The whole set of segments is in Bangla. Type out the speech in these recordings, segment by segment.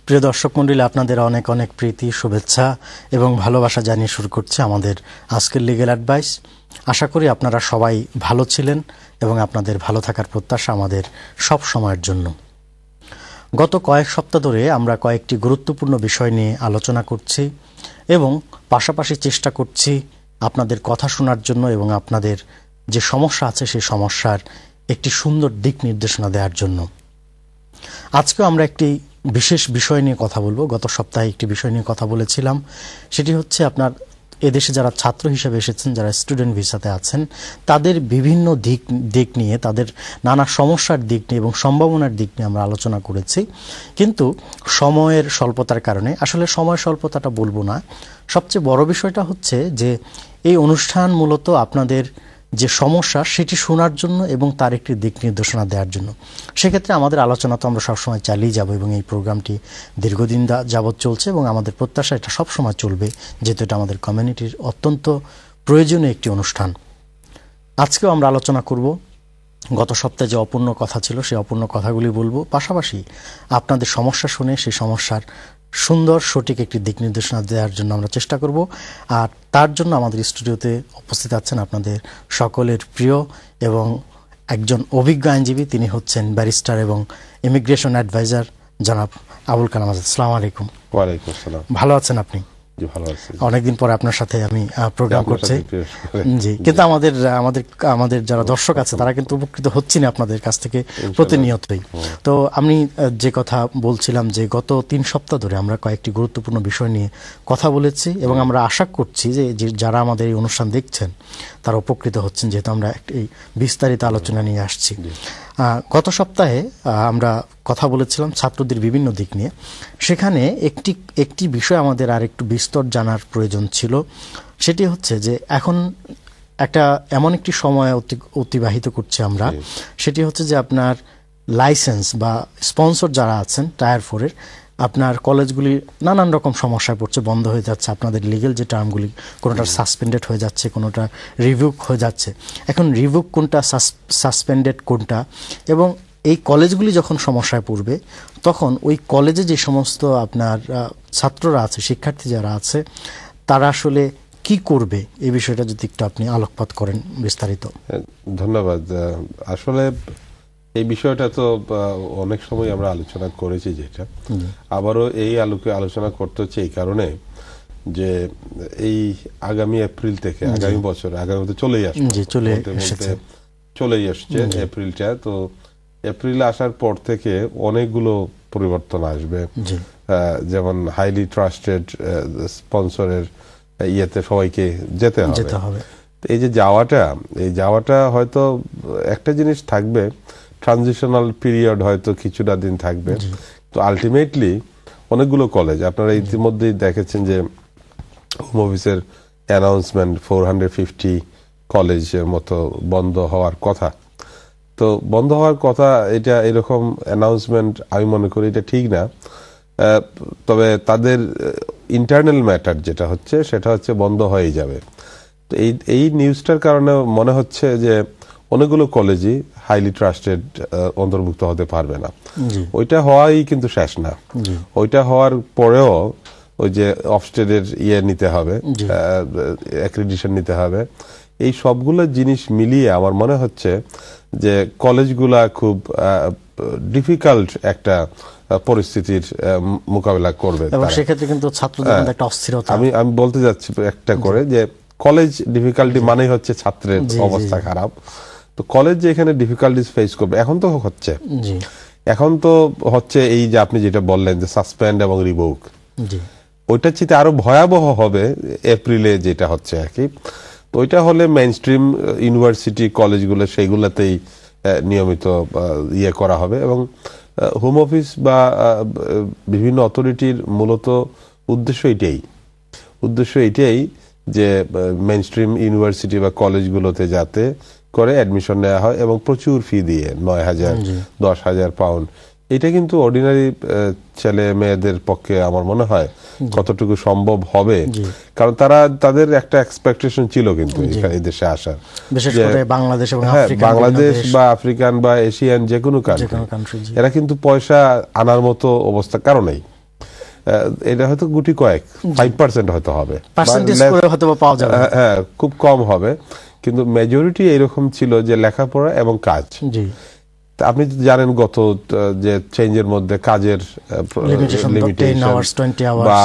প্রিয় দর্শক মণ্ডলী, আপনাদের অনেক অনেক প্রীতি, শুভেচ্ছা এবং ভালোবাসা জানিয়ে শুরু করছে আমাদের আজকের লিগ্যাল অ্যাডভাইস। আশা করি আপনারা সবাই ভালো ছিলেন এবং আপনাদের ভালো থাকার প্রত্যাশা আমাদের সব সময়ের জন্য। গত কয়েক সপ্তাহ ধরে আমরা কয়েকটি গুরুত্বপূর্ণ বিষয় নিয়ে আলোচনা করছি এবং পাশাপাশি চেষ্টা করছি আপনাদের কথা শোনার জন্য এবং আপনাদের যে সমস্যা আছে সেই সমস্যার একটি সুন্দর দিক নির্দেশনা দেওয়ার জন্য। আজকেও আমরা একটি বিশেষ বিষয় নিয়ে কথা বলবো। গত সপ্তাহে একটি বিষয় নিয়ে কথা বলেছিলাম, সেটি হচ্ছে আপনার এদেশে যারা ছাত্র হিসেবে এসেছেন, যারা স্টুডেন্ট ভিসাতে আছেন, তাদের বিভিন্ন দিক নিয়ে, তাদের নানা সমস্যার দিক নিয়ে এবং সম্ভাবনার দিক নিয়ে আমরা আলোচনা করেছি। কিন্তু সময়ের স্বল্পতার কারণে, আসলে সময় স্বল্পতাটা বলবো না, সবচেয়ে বড় বিষয়টা হচ্ছে যে এই অনুষ্ঠান মূলত আপনাদের যে সমস্যা সেটি শোনার জন্য এবং তার একটি দিক নির্দেশনা দেওয়ার জন্য। সেক্ষেত্রে আমাদের আলোচনা তো আমরা সবসময় চালিয়ে যাব এবং এই প্রোগ্রামটি দীর্ঘদিন যাবৎ চলছে এবং আমাদের প্রত্যাশা এটা সবসময় চলবে, যেহেতু এটা আমাদের কমিউনিটির অত্যন্ত প্রয়োজনীয় একটি অনুষ্ঠান। আজকেও আমরা আলোচনা করব, গত সপ্তাহে যে অপূর্ণ কথা ছিল সেই অপূর্ণ কথাগুলি বলবো, পাশাপাশি আপনাদের সমস্যা শুনে সেই সমস্যার সুন্দর সঠিক একটি দিক নির্দেশনা দেওয়ার জন্য আমরা চেষ্টা করব। আর তার জন্য আমাদের স্টুডিওতে উপস্থিত আছেন আপনাদের সকলের প্রিয় এবং একজন অভিজ্ঞ আইনজীবী, তিনি হচ্ছেন ব্যারিস্টার এবং ইমিগ্রেশন অ্যাডভাইজার জনাব আবুল কালাম আজাদ। আসসালামু আলাইকুম। ওয়ালাইকুম আসসালাম। ভালো আছেন আপনি? অনেকদিন পরে আপনার সাথে আমি প্রোগ্রাম করছি। জি, কিন্তু আমাদের যারা দর্শক আছে তারা কিন্তু উপকৃত হচ্ছি না আপনাদের কাছ থেকে প্রতিনিয়তই। তো আমি যে কথা বলছিলাম যে গত 3 সপ্তাহ ধরে আমরা কয়েকটি গুরুত্বপূর্ণ বিষয় নিয়ে কথা বলেছি এবং আমরা আশা করছি যে যারা আমাদের এই অনুষ্ঠান দেখছেন তারা উপকৃত হচ্ছেন, যেহেতু আমরা এই বিস্তারিত আলোচনা নিয়ে আসছি। গত সপ্তাহে আমরা কথা বলেছিলাম ছাত্রদের বিভিন্ন দিক নিয়ে। সেখানে একটি বিষয় আমাদের আর একটু বিস্তর জানার প্রয়োজন ছিল, সেটি হচ্ছে যে এখন একটা এমন একটি সময় অতিবাহিত করছি আমরা, সেটি হচ্ছে যে আপনার লাইসেন্স বা স্পন্সর যারা আছেন টায়ার 4-এর, আপনার কলেজগুলি নানান রকম সমস্যায় পড়ছে, বন্ধ হয়ে যাচ্ছে। আপনাদের লিগেল যে টার্মগুলি, কোনোটা সাসপেন্ডেড হয়ে যাচ্ছে, কোনোটা রিভিউক হয়ে যাচ্ছে। এখন রিভিউক কোনটা, সাসপেন্ডেড কোনটা, এবং এই কলেজগুলি যখন সমস্যায় পড়বে তখন ওই কলেজে যে সমস্ত আপনার ছাত্ররা আছে, শিক্ষার্থী যারা আছে, তারা আসলে কি করবে, এই বিষয়টা যদি একটু আপনি আলোকপাত করেন বিস্তারিত। ধন্যবাদ। আসলে এই বিষয়টা তো অনেক সময় আমরা আলোচনা করেছি, যেটা আবারও এই আলোকে আলোচনা করতে হচ্ছে এই কারণে যে এই আগামী এপ্রিল থেকে, আগামী বছর, আগামী চলেই আসছে এপ্রিলটা। তো এপ্রিল আসার পর থেকে অনেকগুলো পরিবর্তন আসবে, যেমন হাইলি ট্রাস্টেড স্পন্সরের ইয়েতে সবাইকে যেতে হবে। এই যে যাওয়াটা হয়তো একটা জিনিস থাকবে, ট্রানজিশনাল পিরিয়ড হয়তো কিছুটা দিন থাকবে। তো আলটিমেটলি অনেকগুলো কলেজ, আপনারা ইতিমধ্যেই দেখেছেন যে হোম অফিসের অ্যানাউন্সমেন্ট 450 কলেজের মতো বন্ধ হওয়ার কথা। তো বন্ধ হওয়ার কথা, এটা এরকম অ্যানাউন্সমেন্ট আমি মনে করি এটা ঠিক না। তবে তাদের ইন্টারনাল ম্যাটার যেটা হচ্ছে সেটা হচ্ছে বন্ধ হয়ে যাবে। তো এই নিউজটার কারণে মনে হচ্ছে যে অনেকগুলো কলেজই হাইলি ট্রাস্টেড অন্তর্ভুক্ত হতে পারবে না। ওইটা হওয়াই কিন্তু শেষ না। ওইটা হওয়ার পরেও ওই যে অফস্টেটের নিতে হবে, অ্যাক্রিডিশন নিতে হবে। এই সবগুলো জিনিস মিলিয়ে আমার মনে হচ্ছে যে কলেজগুলা খুব ডিফিকাল্ট একটা পরিস্থিতির মোকাবেলা করবে। সেক্ষেত্রে কিন্তু ছাত্রদের একটা অস্থিরতা, আমি বলতে যাচ্ছি একটা করে যে কলেজ ডিফিকাল্টি মানেই হচ্ছে ছাত্রের অবস্থা খারাপ। তো কলেজ যে এখানে ডিফিকাল্টিস ফেস করবে, এখন তো হচ্ছে এই যে আপনি যেটা বললেন যে সাসপেন্ড এবং রিভোক, ওইটার চেয়ে আরো ভয়াবহ হবে এপ্রিলে যেটা হচ্ছে আর কি। তো ওইটা হলে মেইন স্ট্রিম ইউনিভার্সিটি কলেজগুলো সেইগুলোতেই নিয়মিত করা হবে এবং হোম অফিস বা বিভিন্ন অথরিটির মূলত উদ্দেশ্য এটাই যে মেইন স্ট্রিম ইউনিভার্সিটি বা কলেজগুলোতে যাতে করে অ্যাডমিশন নেওয়া হয় এবং প্রচুর ফি দিয়ে 9,000 10,000 পাউন্ড। এটা কিন্তু অর্ডিনারি ছেলে মেয়েদের পক্ষে আমার মনে হয় কতটুকু সম্ভব হবে, কারণ তাদের একটা এক্সপেকটেশন ছিল কিন্তু এই দেশে আসার, বিশেষ করে বাংলাদেশ বা আফ্রিকান বা এশিয়ান যে কোনো কান্ট্রি, এরা কিন্তু পয়সা আনার মতো অবস্থা কারো নেই। এটা হয়তো গুটি কয়েক 5% হয়তো হবে, হ্যাঁ খুব কম হবে, কিন্তু মেজরিটি এরকম ছিল যে লেখাপড়া এবং কাজ। আপনি জানেন গত যে চেঞ্জের মধ্যে কাজের লিমিটেশন বা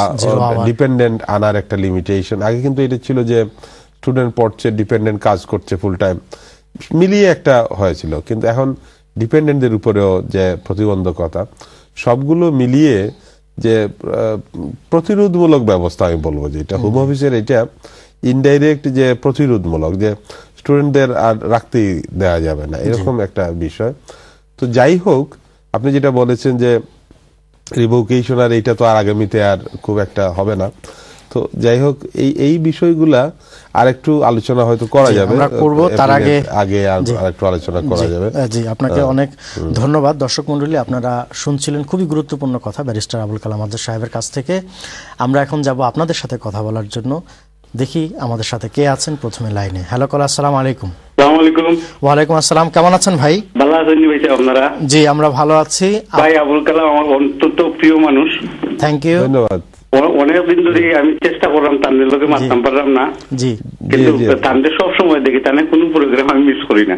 ডিপেন্ডেন্ট আনার একটা লিমিটেশন। আগে কিন্তু এটা ছিল যে স্টুডেন্ট পড়ছে, ডিপেন্ডেন্ট কাজ করছে ফুল টাইম, মিলিয়ে একটা হয়েছিল। কিন্তু এখন ডিপেন্ডেন্টদের উপরেও যে প্রতিবন্ধকতা, সবগুলো মিলিয়ে যে প্রতিরোধমূলক ব্যবস্থা, আমি বলবো যে এটা হোম অফিসের এটা ইনডাইরেক্ট যে প্রতিরোধমূলক, যে স্টুডেন্টদের আর রাখতেই দেওয়া যাবে না, এরকম একটা বিষয়। তো যাই হোক, আপনি যেটা বলেছেন যে রিভোকেশন, আর এইটা তো আর আগামীতে আর খুব একটা হবে না। তো যাই হোক, এই বিষয়গুলা আর একটু আলোচনা হয়তো করা যাবে, তার আগে আর একটু আলোচনা করা যাবে। জি, আপনাকে অনেক ধন্যবাদ। দর্শক মণ্ডলী, আপনারা শুনছিলেন খুবই গুরুত্বপূর্ণ কথা ব্যারিস্টার আবুল কালাম আজাদ সাহেবের কাছ থেকে। আমরা এখন যাব আপনাদের সাথে কথা বলার জন্য। দেখি আমাদের সাথে কে আছেন প্রথমে লাইনে। হ্যালো কল, আসসালামু আলাইকুম। ওয়ালাইকুম আসসালাম, কেমন আছেন ভাই? ভালো আছেন ভাই আপনারা? জি, আমরা ভালো আছি ভাই। আবুল কালাম আমার অত্যন্ত প্রিয় মানুষ। থ্যাংক ইউ, ধন্যবাদ। অনেকদিন ধরে আমি চেষ্টা করলাম, তাদের লোকে মারতাম পারলাম না, কিন্তু তাদের সব সময় দেখি তাদের কোনো প্রোগ্রাম আমি মিস করি না।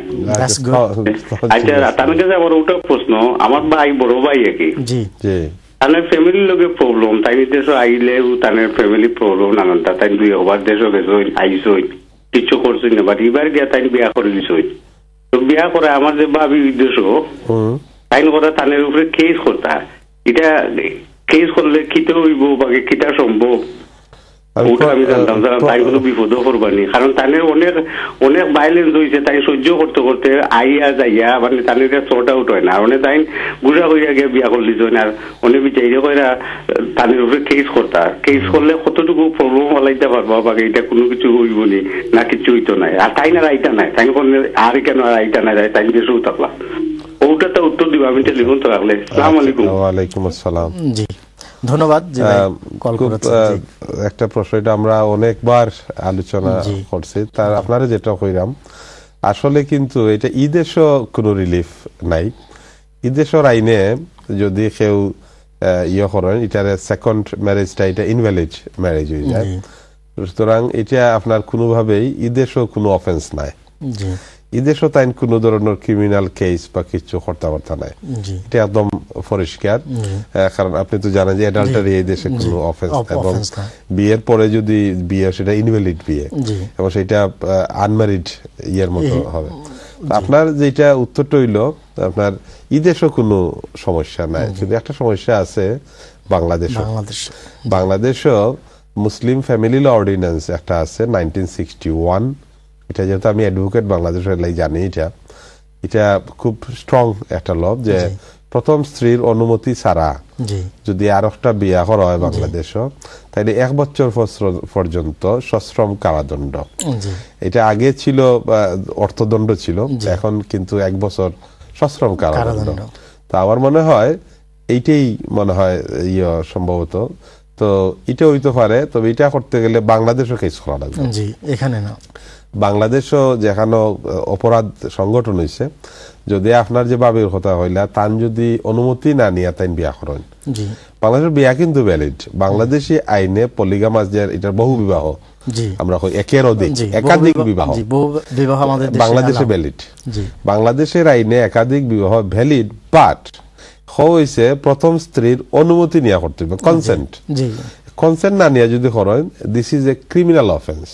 আচ্ছা, তাদের কাছে আমার ওটা প্রশ্ন, আমার ভাই বড় ভাই একই, তাদের ফ্যামিলির লোকে প্রবলেম, তাই দেশ আইলে তাদের ফ্যামিলি প্রবলেম নানানটা, তাই দুই ওভার দেশও গেছই, আইসই, কিছু করছই না, বাট এবার গিয়া তাই বিয়া করে দিছই। তো বিয়া করে আমার যে ভাবি উদ্দেশ্য, তাই কথা তাদের উপরে কেস করতে, এটা কেস করলে কিতে হইব বা কিটা সম্ভব, ওটা আমি জানতাম। তাই কোনো বিপদও করবানি, কারণ তাদের অনেক ভাইলেন্স হয়েছে, তাই সহ্য করতে করতে আইয়া যাইয়া মানে তাদের শর্ট আউট হয় না, আর অনেক তাই গুড়া হইয়া গিয়ে বিয়া করলি না, আর অনেক বিচাইরে কইরা তাদের উপরে কেস করতা। কেস করলে কতটুকু প্রবলেম হলাইতে পারবা বা এটা কোনো কিছু হইব নি না, কিছু হইতো নাই। আর তাই না রাইটা নাই, তাই আর কেন রাইটা নাই, তাই দেশেও থাকলা। ওটা তো উত্তর দিব, আমি টেলিফোন তো রাখলে। আসসালামু আলাইকুম। ওয়ালাইকুম আসসালাম। জি, ধন্যবাদ। একটা প্রশ্ন, এটা আমরা অনেকবার আলোচনা করছি, তার আপনারা যেটা কইরাম, আসলে কিন্তু এটা ঈদেশও কোনো রিলিফ নাই। ঈদেশর আইনে যদি কেউ ইয়ে করেন, এটার সেকেন্ড ম্যারেজটা এটা ইনভ্যালিড ম্যারেজ হয়ে যায়। সুতরাং এটা আপনার কোনোভাবেই ঈদেশও কোনো অফেন্স নাই। এদেশও তাই কোনো ধরনের ক্রিমিনাল কেস বা কিছু হর্তাবর্তা নাই, এটা একদম পরিষ্কার। কারণ আপনি তো জানেন যে অ্যাডাল্টারি এই দেশে কোনো অফেন্স, এবং বিয়ের পরে যদি বিয়ে সেটা ইনভ্যালিড বিয়ে, এবং সেটা আনম্যারিড ইয়ের মতো হবে। আপনার যেটা উত্তরটা হইল, আপনার এদেশও কোনো সমস্যা নাই, কিন্তু একটা সমস্যা আছে বাংলাদেশও মুসলিম ফ্যামিলি ল অর্ডিন্যান্স একটা আছে 1961। এটা যেহেতু আমি অ্যাডভোকেট বাংলাদেশের জানি, এটা খুব স্ট্রং একটা ল, যে প্রথম স্ত্রীর অনুমতি ছাড়া যদি আর একটা বিয়া করা হয় বাংলাদেশও, তাহলে 1 বছর পর্যন্ত সশ্রম কারাদণ্ড। এটা আগে ছিল অর্থদণ্ড ছিল, এখন কিন্তু 1 বছর সশ্রম কারাদণ্ড। তো আমার মনে হয় এইটাই মনে হয় সম্ভবত, তো এটা হইতে পারে। তবে এটা করতে গেলে বাংলাদেশও কেস করা লাগবে, এখানে না। বাংলাদেশও যেখানে অপরাধ সংগঠন হয়েছে, যদি আপনার যে বাবির কথা হইলা তান যদি অনুমতি না নিয়ে তাই বিয়া করেন, বাংলাদেশের বিয়া কিন্তু ভ্যালিড। বাংলাদেশি আইনে পলিগামাস, এটার বহু বিবাহ আমরা একের অধিক একাধিক বিবাহ বাংলাদেশে ভ্যালিড। বাংলাদেশের আইনে একাধিক বিবাহ ভ্যালিড, বাট হয়েছে প্রথম স্ত্রীর অনুমতি নিয়ে করতে হবে, কনসেন্ট। কনসেন্ট না নিয়ে যদি করেন, this is a criminal offence.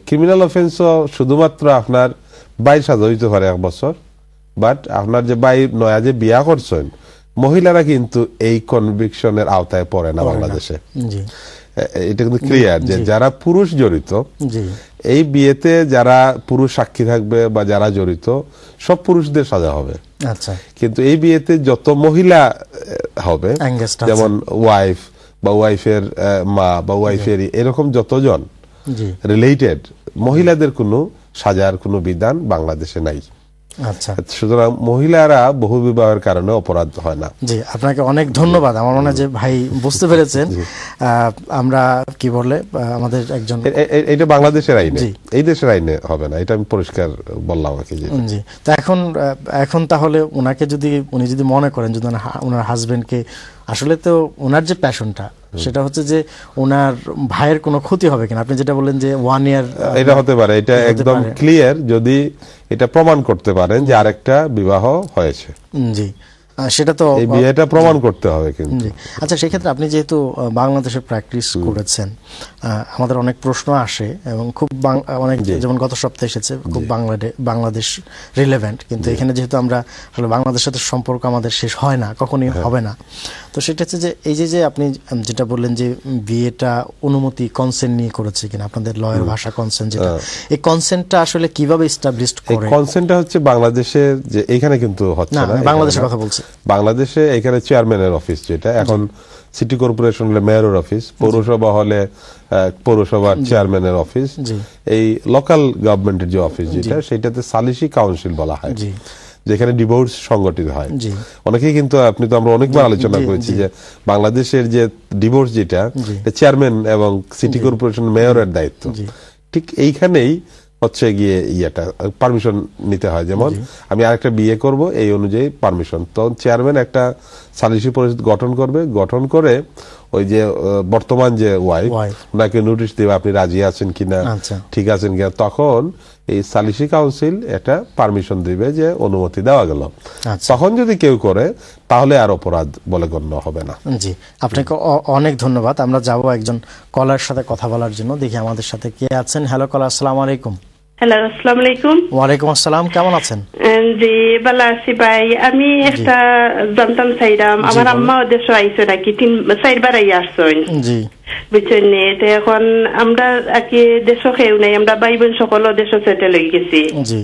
Criminal অফেন্সও শুধুমাত্র আপনার বাইর সাজা হইতে পারে 1 বছর, বাট আপনার যে বাইর নয়া যে বিয়া করছেন, মহিলারা কিন্তু এই কনভিকশনের আওতায় পড়ে না বাংলাদেশে। এটা কিন্তু ক্লিয়ার যে যারা পুরুষ জড়িত এই বিয়েতে, যারা পুরুষ সাক্ষী থাকবে বা যারা জড়িত, সব পুরুষদের সাজা হবে। কিন্তু এই বিয়েতে যত মহিলা হবে, যেমন ওয়াইফ বা ওয়াইফের মা বা ওয়াইফের এরকম যতজন রিলেটেড, মহিলাদের কোনো সাজার কোনো বিধান বাংলাদেশে নাই। আচ্ছা, সুতরাং মহিলারা বহু বিবাহের কারণে অপরাধ হয় না। জি, আপনাকে অনেক ধন্যবাদ। আমার মনে হয় যে ভাই বুঝতে পেরেছেন। আমরা কি বলে আমাদের একজন, এটা বাংলাদেশের আইনে, এই দেশের আইনে হবে না, এটা আমি পরিষ্কার বললাম আর কি। জি, তো এখন তাহলে উনি যদি মনে করেন যদি ওনার হাজবেন্ডকে, আসলে তো ওনার যে প্যাশনটা সেটা হচ্ছে যে ওনার ভাইয়ের কোনো ক্ষতি হবে কিনা, আপনি যেটা বললেন যে 1 ইয়ার, এটা হতে পারে, এটা একদম ক্লিয়ার যদি এটা প্রমাণ করতে পারেন যে আরেকটা বিবাহ হয়েছে। জি, সেটা তো এই বিয়েটা প্রমাণ করতে হবে কিন্তু। আচ্ছা, সেক্ষেত্রে আপনি যেহেতু বাংলাদেশে প্র্যাকটিস করেছেন, আমাদের অনেক প্রশ্ন আসে এবং খুব অনেক, যেমন গত সপ্তাহে এসেছে, খুব বাংলাদেশ রিলেভেন্ট, কিন্তু এখানে যেহেতু আমরা আসলে বাংলাদেশের সাথে সম্পর্ক আমাদের শেষ হয় না, কখনই হবে না। তো সেটা হচ্ছে যে এই যে আপনি যেটা বললেন যে বিয়েটা অনুমতি কনসেন্ট নিয়ে করেছে কিনা, আপনাদের লয়ের ভাষা কনসেন্ট, যেটা এই কনসেন্টটা আসলে কিভাবে এস্টাবলিশড করে? কনসেন্টটা হচ্ছে বাংলাদেশে, যে এখানে কিন্তু হচ্ছে না, বাংলাদেশের কথা বলছি। বাংলাদেশে এখানে চেয়ারম্যানের অফিস, যেটা এখন সিটি কর্পোরেশন হলে মেয়রের অফিস, পৌরসভা হলে পৌরসভার চেয়ারম্যানের অফিস, এই লোকাল গভর্নমেন্টের যে অফিস যেটা, সেটাতে সালিসি কাউন্সিল বলা হয়, যেখানে ডিভোর্স সংগঠিত হয়। অনেকেই কিন্তু, আপনি তো আমরা অনেকবার আলোচনা করেছি যে বাংলাদেশের যে ডিভোর্স যেটা চেয়ারম্যান এবং সিটি কর্পোরেশন মেয়রের দায়িত্ব, ঠিক এইখানেই হচ্ছে গিয়ে পারমিশন নিতে হয়। যেমন আমি আরেকটা বিয়ে করব, এই অনুযায়ী পারমিশন, তো চেয়ারম্যান একটা সালিসি পরিষদ গঠন করে ওই যে বর্তমান যে ওয়াইফ, ওনাকে নোটিশ দেবে আপনি রাজি আছেন কিনা, ঠিক আছেন কিনা, তখন এই সালিসি কাউন্সিল এটা পারমিশন দিবে যে অনুমতি দেওয়া গেল। তখন যদি কেউ করে তাহলে আর অপরাধ বলে গণ্য হবে না। জি, আপনাকে অনেক ধন্যবাদ। আমরা যাব একজন কলার সাথে কথা বলার জন্য, দেখি আমাদের সাথে কে আছেন। হ্যালো কলার, আসসালামু আলাইকুম। হ্যালো, আসসালামু আলাইকুম। ওয়ালাইকুম আসসালাম, কেমন আছেন? জি, ভালো আছি ভাই। আমি একটা জানতাম চাইলাম, আমার আম্মা দেশে আইছে নাকি 4বার আইয়া আসছেন, জি বুঝছেন। তো এখন আমরা আকি দেশে কেউ নাই, আমরা ভাই বোন সকল দেশে সেটেল হয়ে গেছি। জি,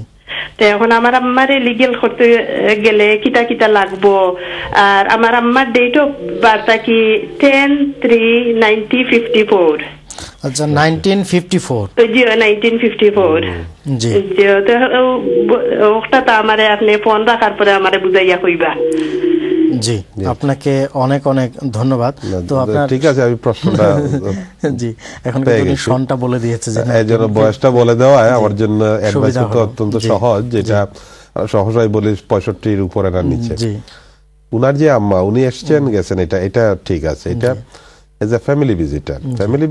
তো এখন আমার আম্মারে লিগেল করতে গেলে কিতা কিতা লাগবো, আর আমার আম্মার ডেট অফ বার্থ কি 10/3/1954। আচ্ছা, 1954। জি, 1954। জি, তো ওটা তো আমারে আপনি ফোন রাখার পরে আমারে বুঝাইয়া কইবা। জি, আপনাকে অনেক অনেক ধন্যবাদ। তো আপনার, ঠিক আছে, আমি প্রশ্নটা জি এখন কিন্তু সনটা বলে দিয়েছে, যে এই জন্য বয়সটা বলে দেওয়া আমার জন্য অ্যাডভাইস করতে অত্যন্ত সহজ, যেটা সহজই বলে 65-র উপরে না নিচে। জি, উনার যে আম্মা, উনি এসেছেন গেছেন, এটা ঠিক আছে, এটা এজ এ ফ্যামিলি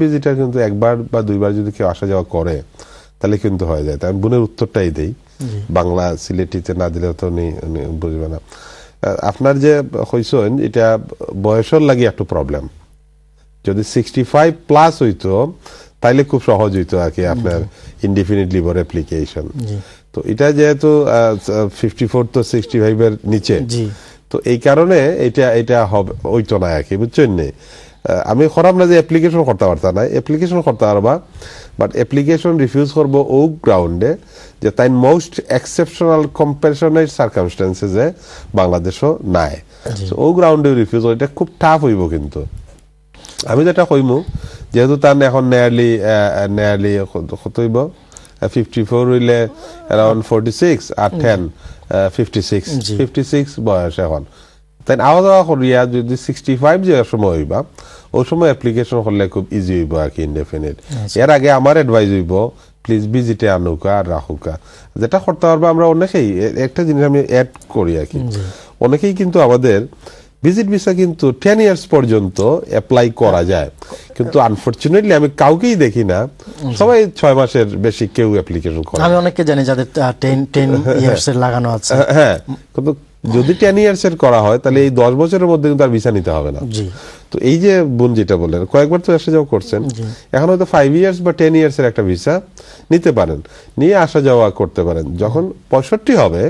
ভিজিটার কিন্তু 1বার বা 2বার যদি কেউ আসা যাওয়া করে তাহলে কিন্তু হয়ে যায়। আমি বোনের উত্তরটাই দেই, বাংলা সিলেটিতে না দিলে তো উনি বুঝবে না। আপনার যে হইছেন এটা বয়সের লাগে একটু প্রবলেম, যদি 65+ হইতো তাইলে খুব সহজ হইতো আর কি আপনার ইনডিফিনিট লিভ অ্যাপ্লিকেশন। তো এটা যেহেতু 54 তো 65-এর নিচে, তো এই কারণে এটা হবে হইতো না আর কি, বুঝছেন নি। আমি খরাম না যে অ্যাপ্লিকেশন করতে পারতাম না, অ্যাপ্লিকেশন করতে পারবা, বাট অ্যাপ্লিকেশন রিফিউজ করবো ও গ্রাউন্ডে যে তাই মোস্ট এক্সেপশনাল কম্পারেশনের সার্কামস্টেন্সেসে বাংলাদেশও নাই, ও গ্রাউন্ডে রিফিউজ, এটা খুব টাফ হইব। কিন্তু আমি যেটা কইমু, যেহেতু তার এখন নেয়ারলি কত হইব, 54 হইলে অ্যারাউন্ড 46 আর 10 56 বয়স এখন, তাই আওয়া যাওয়া করিয়া যদি 65 যে সময় হইবা, ওই সময় অ্যাপ্লিকেশন করলে খুব ইজি হইব আর কি, ইনডেফিনিট। এর আগে আমার অ্যাডভাইস হইব প্লিজ ভিজিটে আনুকা আর রাখুকা, যেটা করতে পারবো আমরা অনেকেই। একটা জিনিস আমি অ্যাড করি আর কি, অনেকেই কিন্তু আমাদের ভিজিট ভিসা কিন্তু 10 ইয়ার্স পর্যন্ত অ্যাপ্লাই করা যায়, কিন্তু আনফরচুনেটলি আমি কাউকেই দেখি না, সবাই 6 মাসের বেশি কেউ অ্যাপ্লিকেশন করে। আমি অনেককে জানি যাদের 10 ইয়ার্স এর লাগানো আছে। হ্যাঁ, কিন্তু যদি 10 ইয়ার্স এর করা হয় তাহলে এই 10 বছরের মধ্যে কিন্তু আর ভিসা নিতে হবে না। তো এই যে বোন যেটা বললেন, কয়েকবার তো আসা যাওয়া করছেন, এখন হয়তো 5 ইয়ার্স বা 10 ইয়ার্স এর একটা ভিসা নিতে পারেন, নিয়ে আসা যাওয়া করতে পারেন। যখন 65 হবে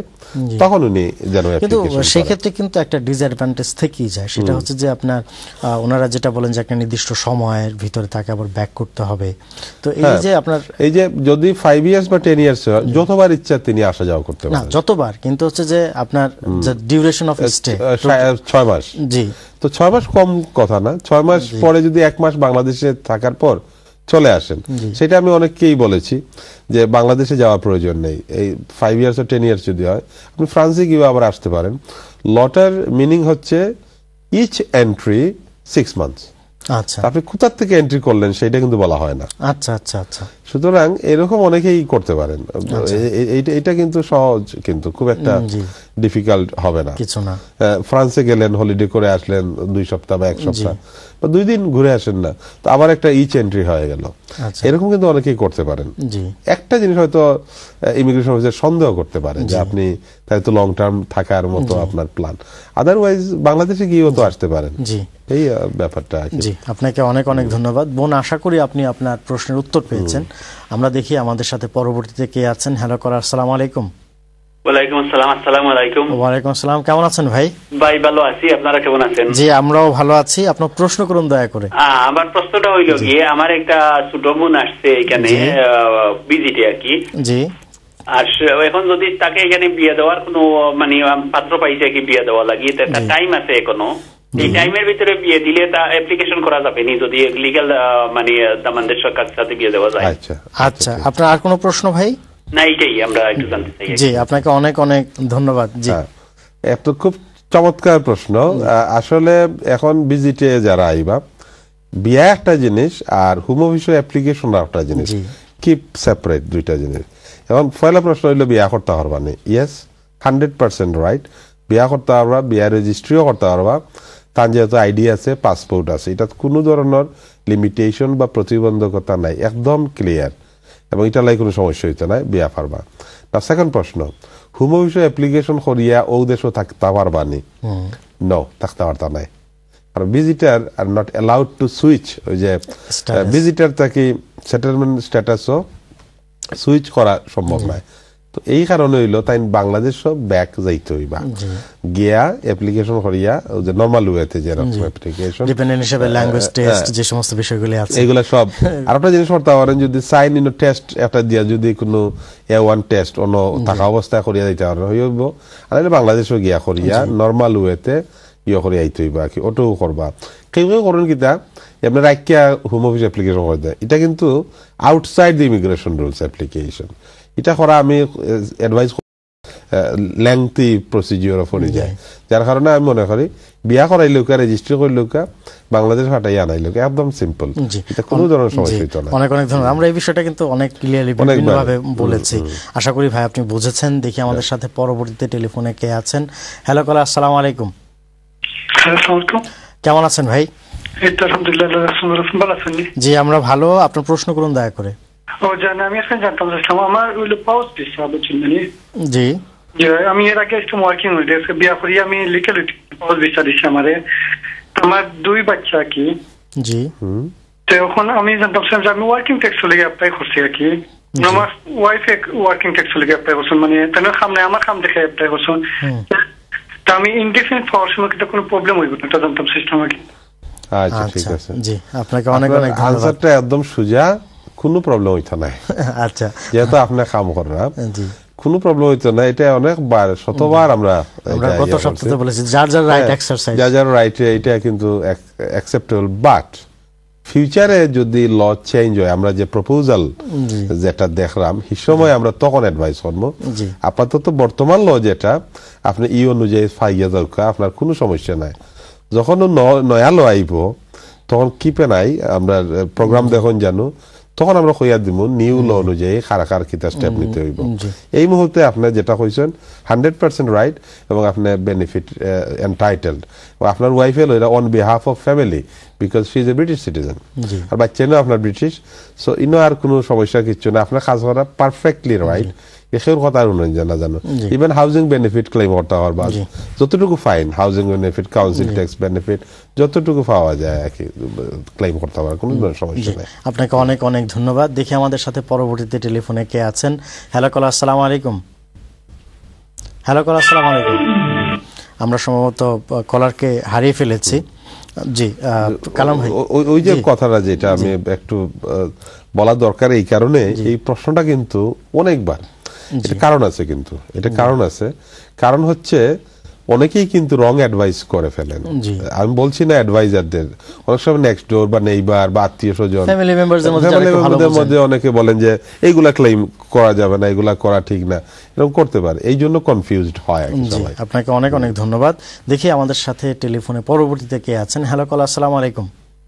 তখন উনি যেন, কিন্তু সেক্ষেত্রে কিন্তু একটা ডিসঅ্যাডভান্টেজ থেকেই যায়, সেটা হচ্ছে যে আপনার ওনারা যেটা বলেন যে একটা নির্দিষ্ট সময়ের ভিতরে তাকে আবার ব্যাক করতে হবে। তো এই যে আপনার এই যে যদি 5 ইয়ার্স বা 10 ইয়ার্স হয়, যতবার ইচ্ছা তিনি আসা যাওয়া করতে পারেন, না যতবার, কিন্তু হচ্ছে যে আপনার ডিউরেশন অফ স্টে 6 মাস। জি, তো 6 মাস কম কথা না। 6 মাস পরে যদি 1 মাস বাংলাদেশে থাকার পর চলে আসেন। সেটা আমি অনেককেই বলেছি যে বাংলাদেশে যাওয়ার প্রয়োজন নেই, এই 5 ইয়ার্স ও 10 ইয়ার্স যদি হয় আপনি ফ্রান্সে গিয়ে আবার আসতে পারেন। লটার মিনিং হচ্ছে ইচ এন্ট্রি 6 মান্থস। আচ্ছা, আপনি কোথা থেকে এন্ট্রি করলেন সেটা কিন্তু বলা হয় না। আচ্ছা আচ্ছা আচ্ছা। সুতরাং এরকম অনেকেই করতে পারেন, এটা কিন্তু সহজ, কিন্তু খুব একটা ডিফিকাল্ট হবে না। কিছু না। ফ্রান্সে গেলেন, হলিডে করে আসলেন 2 সপ্তাহ বা 1 সপ্তাহ বা 2 দিন ঘুরে আসেন না, তো আবার একটা ইচ এন্ট্রি হয়ে গেল। এরকম কিন্তু অনেকেই করতে পারেন। একটা জিনিস হয়তো ইমিগ্রেশন অফিসার সন্দেহ করতে পারে যে আপনি তাই তো লং টার্ম থাকার মতো আপনার প্ল্যান, আদারওয়াইজ বাংলাদেশে গিয়েও তো আসতে পারেন। এই ব্যাপারটা। জি, আপনাকে অনেক অনেক ধন্যবাদ বোন, আশা করি আপনি আপনার প্রশ্নের উত্তর পেয়েছেন। আমরা দেখি আমাদের সাথে পরবর্তীতে কে আছেন। হ্যালো করার, আসসালামু আলাইকুম। ওয়ালাইকুম আসসালাম। আসসালামু আলাইকুম। ওয়ালাইকুম আসসালাম, কেমন আছেন ভাই? ভাই ভালো আছি, আপনারা কেমন আছেন? জি আমরাও ভালো আছি। আপনার প্রশ্ন করুন দয়া করে। আমার প্রশ্নটা হইল গিয়ে, আমার একটা ছোট বোন আসছে এখানে ভিজিটে আর কি। জি। আর এখন যদি তাকে এখানে বিয়ে দেওয়ার কোনো মানে পাত্র পাইছে কি বিয়ে দেওয়া লাগিয়ে, তার টাইম আছে এখনো, এই টাইমের ভিতরে বিয়ে দিলে তা অ্যাপ্লিকেশন করা যাবে নি যদি লিগ্যাল মানে দামানদের সাথে বিয়ে দেওয়া যায়? আচ্ছা আচ্ছা, আপনার আর কোনো প্রশ্ন ভাই? না, এইটাই আমরা একটু জানতে চাই। জি, আপনাকে অনেক অনেক ধন্যবাদ। জি, এত খুব চমৎকার প্রশ্ন। আসলে এখন ভিজিটে যারা আইবা, বিয়ে একটা জিনিস আর হোম অফিসে অ্যাপ্লিকেশন একটা জিনিস, কিপ সেপারেট দুইটা জিনিস। এখন পয়লা প্রশ্ন হইলো বিয়া করতে পারবা নি? Yes, 100% right. বিয়া করতে পারবা, বিয়া রেজিস্ট্রিও করতে পারবা, তার যেহেতু আইডি আছে, পাসপোর্ট আছে, এটা কোনো ধরনের লিমিটেশন বা প্রতিবন্ধকতা নাই, একদম ক্লিয়ার, এবং এটা লাই কোনো সমস্যা হইতে নাই, বিয়া পারবা না। সেকেন্ড প্রশ্ন, হোম অফিসে অ্যাপ্লিকেশন করিয়া ও দেশও থাকতে পারবা নি? নো, থাকতে পারতা নাই। আর visitor are not allowed to switch, ওই যে ভিজিটার থাকি সেটেলমেন্ট স্ট্যাটাসও সুইচ করা সম্ভব নয়। তো এই কারণে হইলো তাই বাংলাদেশ সব ব্যাক যাইতে হইবা, গিয়া অ্যাপ্লিকেশন করিয়া যে নরমাল ওয়েতে যে রকম অ্যাপ্লিকেশন ডিপেন্ডেন্ট হিসেবে ল্যাঙ্গুয়েজ টেস্ট যে সমস্ত বিষয়গুলো আছে এগুলা সব। আর একটা জিনিস করতে পারেন, যদি সাইন ইন টেস্ট একটা দিয়া যদি কোনো A1 টেস্ট অন্য থাকা অবস্থায় করিয়া দিতে পারেন হইব, আর বাংলাদেশও গিয়া করিয়া নরমাল ওয়েতে ইয়ে করে আইতে হইবা কি, ওটাও করবা। কেউ কেউ করেন কিতা আপনার রাখিয়া হোম অফিস অ্যাপ্লিকেশন করে দেয়, এটা কিন্তু outside the immigration rules application. এটা করা আমি অ্যাডভাইস লেংথি প্রসিডিওর পড়ে যায়, যার কারণে আমি মনে করি বিয়া করাই লোক রেজিস্ট্রি করে লোক বাংলাদেশ ফাটাই আনাই লোক, একদম সিম্পল, এটা কোনো ধরনের সমস্যা হইতো না। অনেক অনেক ধন্যবাদ। আমরা এই বিষয়টা কিন্তু অনেক ক্লিয়ারলি বিভিন্নভাবে বলেছি, আশা করি ভাই আপনি বুঝেছেন। দেখি আমাদের সাথে পরবর্তীতে টেলিফোনে কে আছেন। হ্যালো কলার, আসসালামু আলাইকুম। কেমন আছেন ভাই? জি আমরা ভালো, আপনার প্রশ্ন করুন দয়া করে। আমি এখন জানতাম আমার জি আমি এর আগে একটু ওয়ার্কিং হইতে বিয়া করি, আমি লিখে পাউস ভিসা দিচ্ছি আমারে, আমার 2 বাচ্চা কি। জি তো এখন আমি জানতাম যে আমি ওয়ার্কিং ট্যাক্স লেগে অ্যাপ্লাই করছি আর কি, আমার ওয়াইফ ওয়ার্কিং ট্যাক্স লেগে অ্যাপ্লাই করছেন, মানে তাদের খাম নাই আমার খাম দেখে অ্যাপ্লাই করছেন। তা আমি ইনডিফিনিট পাওয়ার সময় কিন্তু কোনো প্রবলেম হইব না, এটা জানতাম সিস্টেম আর কি। আচ্ছা ঠিক আছে, জি আপনাকে অনেক অনেক ধন্যবাদ। আনসারটা একদম সোজা, কোনো প্রবলেম হইতো না। আচ্ছা, যেহেতু আপনি কাম করেন কোনো প্রবলেম হইতো না। এটা অনেকবার শতবার আমরা গত সপ্তাহে বলেছি, যার যার রাইট এক্সারসাইজ, যার যার রাইট, এটা কিন্তু অ্যাকসেপ্টেবল। বাট ফিউচারে যদি ল চেঞ্জ হয়, আমরা যে প্রপোজাল যেটা দেখলাম এই সময় আমরা তখন অ্যাডভাইস করবো। আপাতত বর্তমান ল যেটা আপনি ই অনুযায়ী ফাইয়া দরকার, আপনার কোনো সমস্যা নাই। যখন নয়া ল আইব তখন কিপে নাই আমরা প্রোগ্রাম দেখুন জানো, তখন আমরা কইয়া দিব নিউ ল অনুযায়ী কার কিতা স্টেপ নিতে হইব। এই মুহূর্তে আপনি যেটা কইছেন 100% রাইট, এবং আপনি বেনিফিট এন্টাইটেলড। আপনার ওয়াইফে লইরা on behalf of family, because she is a British citizen, আর বাচ্চা না আপনার ব্রিটিশ, সো ইনো আর কোনো সমস্যা কিচ্ছু না, আপনার কাজ করা পারফেক্টলি রাইট। এসের কথা আর জানা জানো, ইভেন হাউজিং বেনিফিট ক্লেম করতে পারবা, যতটুকু fine housing benefit, council tax benefit যতটুকু পাওয়া যায় আর কি ক্লেম করতে পারবা, কোনো সমস্যা নেই। আপনাকে অনেক অনেক ধন্যবাদ। দেখি আমাদের সাথে পরবর্তীতে টেলিফোনে কে আছেন। হ্যালো কলার, আসসালামু আলাইকুম। হ্যালো কলার, আসসালামু আলাইকুম। আমরা সম্ভবত কলারকে হারিয়ে ফেলেছি। জি কালাম ভাই, ওই যে কথাটা যেটা আমি একটু বলা দরকার এই কারণে, এই প্রশ্নটা কিন্তু অনেকবার, এটা কারণ আছে, কিন্তু এটা কারণ আছে। কারণ হচ্ছে অনেকেই কিন্তু রং অ্যাডভাইস করে ফেলেন। আমি বলছি না অ্যাডভাইজারদের, অনেক সময় নেক্সট ডোর বা নেইবার বা আত্মীয় স্বজন ফ্যামিলি মেম্বারদের মধ্যে অনেকে বলেন যে এইগুলা ক্লেম করা যাবে না, এগুলা করা ঠিক না, এরকম করতে পারে, এই জন্য কনফিউজড হয় সবাই। আপনাকে অনেক অনেক ধন্যবাদ। দেখি আমাদের সাথে টেলিফোনে পরবর্তীতে কে আছেন। হ্যালো কল, আসসালামু আলাইকুম।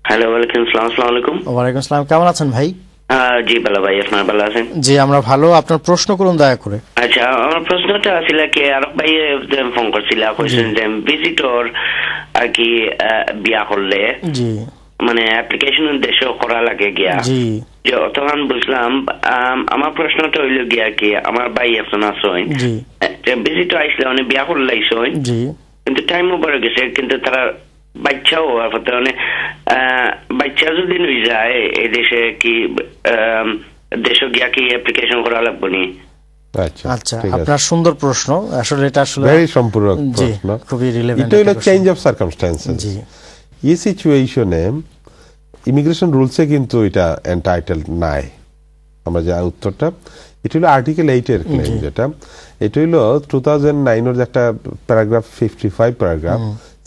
হ্যালো, ওয়ালাইকুম আসসালাম। আসসালামু আলাইকুম। ওয়ালাইকুম আসসালাম, কেমন আছেন ভাই? জি ভালো ভাই, আপনারা ভালো আছেন? জি আমরা ভালো। আপনার প্রশ্ন করুন দয়া করে। আচ্ছা, আমার প্রশ্নটা আছিল কি, আরব ভাই ফোন করছিল, কইছেন যে ভিজিটর আর কি বিয়া করলে জি মানে অ্যাপ্লিকেশন দেশে করা লাগে গিয়া। জি তখন বুঝলাম। আমার প্রশ্নটা হইল গিয়া কি, আমার ভাই এখন আসেন ভিজিটর আইসলে অনেক বিয়া করলে আইসেন, কিন্তু টাইম ওভার গেছে, কিন্তু তারা বাচ্চাও মানে বাচ্চা যদি নই যায় এই দেশে কি দেশে গিয়া কি অ্যাপ্লিকেশন করা লাগবে নি? আচ্ছা, আপনার সুন্দর প্রশ্ন। আসলে এটা আসলে ভেরি সম্পূরক প্রশ্ন, খুবই রিলেভেন্ট। এটা হলো চেঞ্জ অফ সার্কামস্ট্যান্সেস। এই সিচুয়েশনে ইমিগ্রেশন রুলসে কিন্তু এটা এন্টাইটেলড নাই। আমরা যে উত্তরটা, এটা হলো আর্টিকেল 8 এর ক্লেম, যেটা এটা হলো 2009 এর একটা paragraph 55 paragraph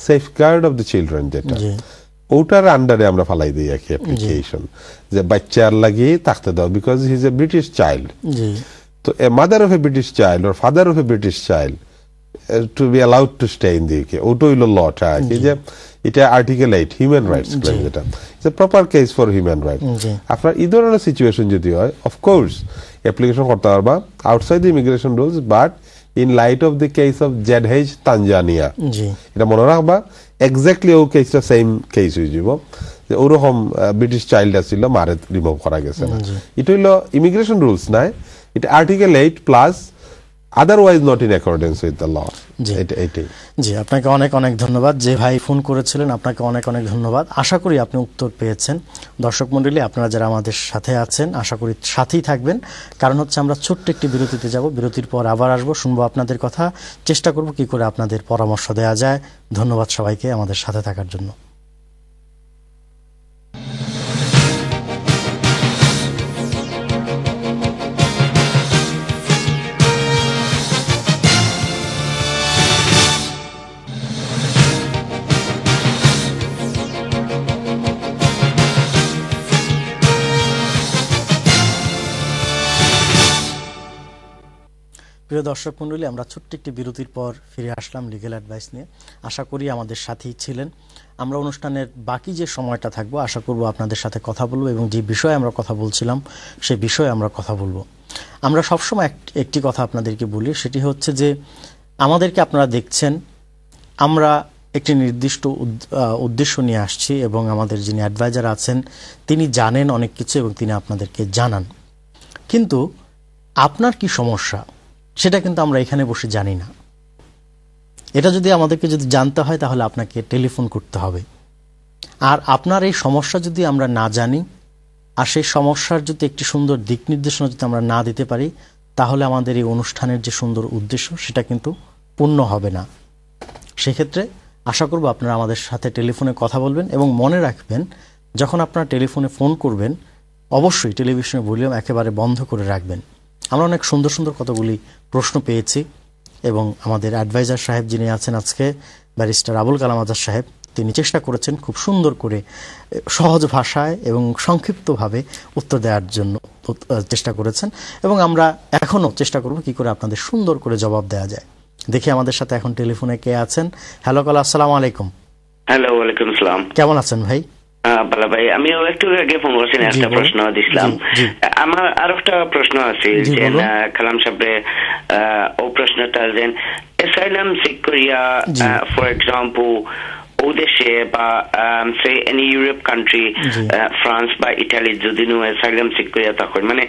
safeguard of the children, যেটা ওটার আন্ডারে আমরা ফালাই দিই একই অ্যাপ্লিকেশন, যে বাচ্চার লাগিয়ে থাকতে দাও, because he is a British child. তো a mother of a British child or father of a British child to be allowed to stay in the UK, ওটা হইল লটা আর কি, যে এটা আর্টিকেল 8 হিউম্যান রাইটস ক্লেম, যেটা it's a proper case for human right. আপনার এই ধরনের সিচুয়েশন যদি হয়, অফকোর্স অ্যাপ্লিকেশন করতে পারবা outside the immigration rules, but in light of the case of ZH Tanzania, এটা মনে রাখবা, এক্স্যাক্টলি ও কেসটা সেম কেস হয়ে যাব, যে ওরকম ব্রিটিশ চাইল্ড আছিল, মারে রিমুভ করা গেছে না। এটা হইল ইমিগ্রেশন রুলস নাই, এটা article 8 plus otherwise not in accordance with the law. জি আপনাকে অনেক অনেক ধন্যবাদ। যে ভাই ফোন করেছিলেন আপনাকে অনেক অনেক ধন্যবাদ। আশা করি আপনি উত্তর পেয়েছেন। দর্শক মণ্ডলী, আপনারা যারা আমাদের সাথে আছেন আশা করি সাথেই থাকবেন, কারণ হচ্ছে আমরা ছোট্ট একটি বিরতিতে যাব, বিরতির পর আবার আসবো, শুনবো আপনাদের কথা, চেষ্টা করব কি করে আপনাদের পরামর্শ দেওয়া যায়। ধন্যবাদ সবাইকে আমাদের সাথে থাকার জন্য। প্রিয় দর্শক মণ্ডলী, আমরা ছোট্ট একটি বিরতির পর ফিরে আসলাম লিগ্যাল অ্যাডভাইস নিয়ে। আশা করি আমাদের সাথেই ছিলেন। আমরা অনুষ্ঠানের বাকি যে সময়টা থাকবো আশা করব আপনাদের সাথে কথা বলবো, এবং যে বিষয়ে আমরা কথা বলছিলাম সেই বিষয়ে আমরা কথা বলবো। আমরা সবসময় একটি কথা আপনাদেরকে বলি, সেটি হচ্ছে যে আমাদেরকে আপনারা দেখছেন আমরা একটি নির্দিষ্ট উদ্দেশ্য নিয়ে আসছি, এবং আমাদের যিনি অ্যাডভাইজার আছেন তিনি জানেন অনেক কিছু এবং তিনি আপনাদেরকে জানান, কিন্তু আপনার কি সমস্যা সেটা কিন্তু আমরা এখানে বসে জানি না। এটা যদি আমাদেরকে যদি জানতে হয় তাহলে আপনাকে টেলিফোন করতে হবে। আর আপনার এই সমস্যা যদি আমরা না জানি, আর সেই সমস্যার যদি একটি সুন্দর দিক নির্দেশনা যদি আমরা না দিতে পারি, তাহলে আমাদের এই অনুষ্ঠানের যে সুন্দর উদ্দেশ্য সেটা কিন্তু পূর্ণ হবে না। সেক্ষেত্রে আশা করব আপনারা আমাদের সাথে টেলিফোনে কথা বলবেন, এবং মনে রাখবেন যখন আপনারা টেলিফোনে ফোন করবেন অবশ্যই টেলিভিশনের ভলিউম একেবারে বন্ধ করে রাখবেন। আমরা অনেক সুন্দর সুন্দর কতগুলি প্রশ্ন পেয়েছি, এবং আমাদের অ্যাডভাইজার সাহেব যিনি আছেন আজকে, ব্যারিস্টার আবুল কালাম আজাদ সাহেব, তিনি চেষ্টা করেছেন খুব সুন্দর করে সহজ ভাষায় এবং সংক্ষিপ্তভাবে উত্তর দেওয়ার জন্য চেষ্টা করেছেন, এবং আমরা এখনও চেষ্টা করব কি করে আপনাদের সুন্দর করে জবাব দেওয়া যায়। দেখি আমাদের সাথে এখন টেলিফোনে কে আছেন। হ্যালো কল, আসসালামু আলাইকুম। হ্যালো, ওয়ালাইকুম আসসালাম। কেমন আছেন ভাই? ভালো ভাই, আমি একটু আগে ফোন করছি, একটা প্রশ্ন দিছিলাম। আমার আর একটা প্রশ্ন আছে, যে কালাম সাহেব ও প্রশ্নটা যে অ্যাসাইলাম সিক করিয়া ফর এক্সাম্পল ও দেশে বা সে এনি ইউরোপ কান্ট্রি, ফ্রান্স বা ইটালি যদি নো অ্যাসাইলাম সিক করিয়া তখন মানে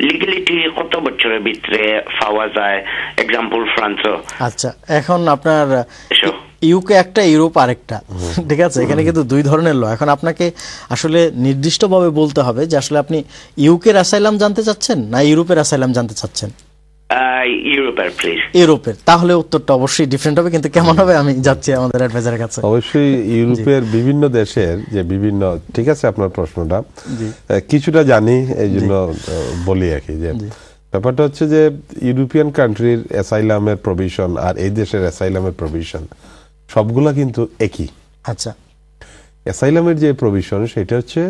লিগ্যালিটি কত বছরের ভিতরে পাওয়া যায়? Example France. আচ্ছা, এখন আপনার ইউকে একটা, ইউরোপ আরেকটা, ঠিক আছে? এখানে কিন্তু দুই ধরনের ল। এখন আপনাকে আসলে নির্দিষ্টভাবে বলতে হবে যে আসলে আপনি ইউকের অ্যাসাইলাম জানতে চাচ্ছেন না ইউরোপের অ্যাসাইলাম জানতে চাচ্ছেন? ইউরোপের প্লিজ। ইউরোপের, তাহলে উত্তরটা অবশ্যই ডিফারেন্ট হবে, কিন্তু কেমন হবে আমি যাচ্ছি আমাদের অ্যাডভাইজারের কাছে। অবশ্যই ইউরোপের বিভিন্ন দেশের যে বিভিন্ন, ঠিক আছে আপনার প্রশ্নটা কিছুটা জানি, এই জন্য বলি আর কি, যে ব্যাপারটা হচ্ছে যে ইউরোপিয়ান কান্ট্রির অ্যাসাইলামের প্রভিশন আর এই দেশের অ্যাসাইলামের প্রভিশন সবগুলা কিন্তু একই। আচ্ছা, অ্যাসাইলামের যে প্রভিশন সেটা হচ্ছে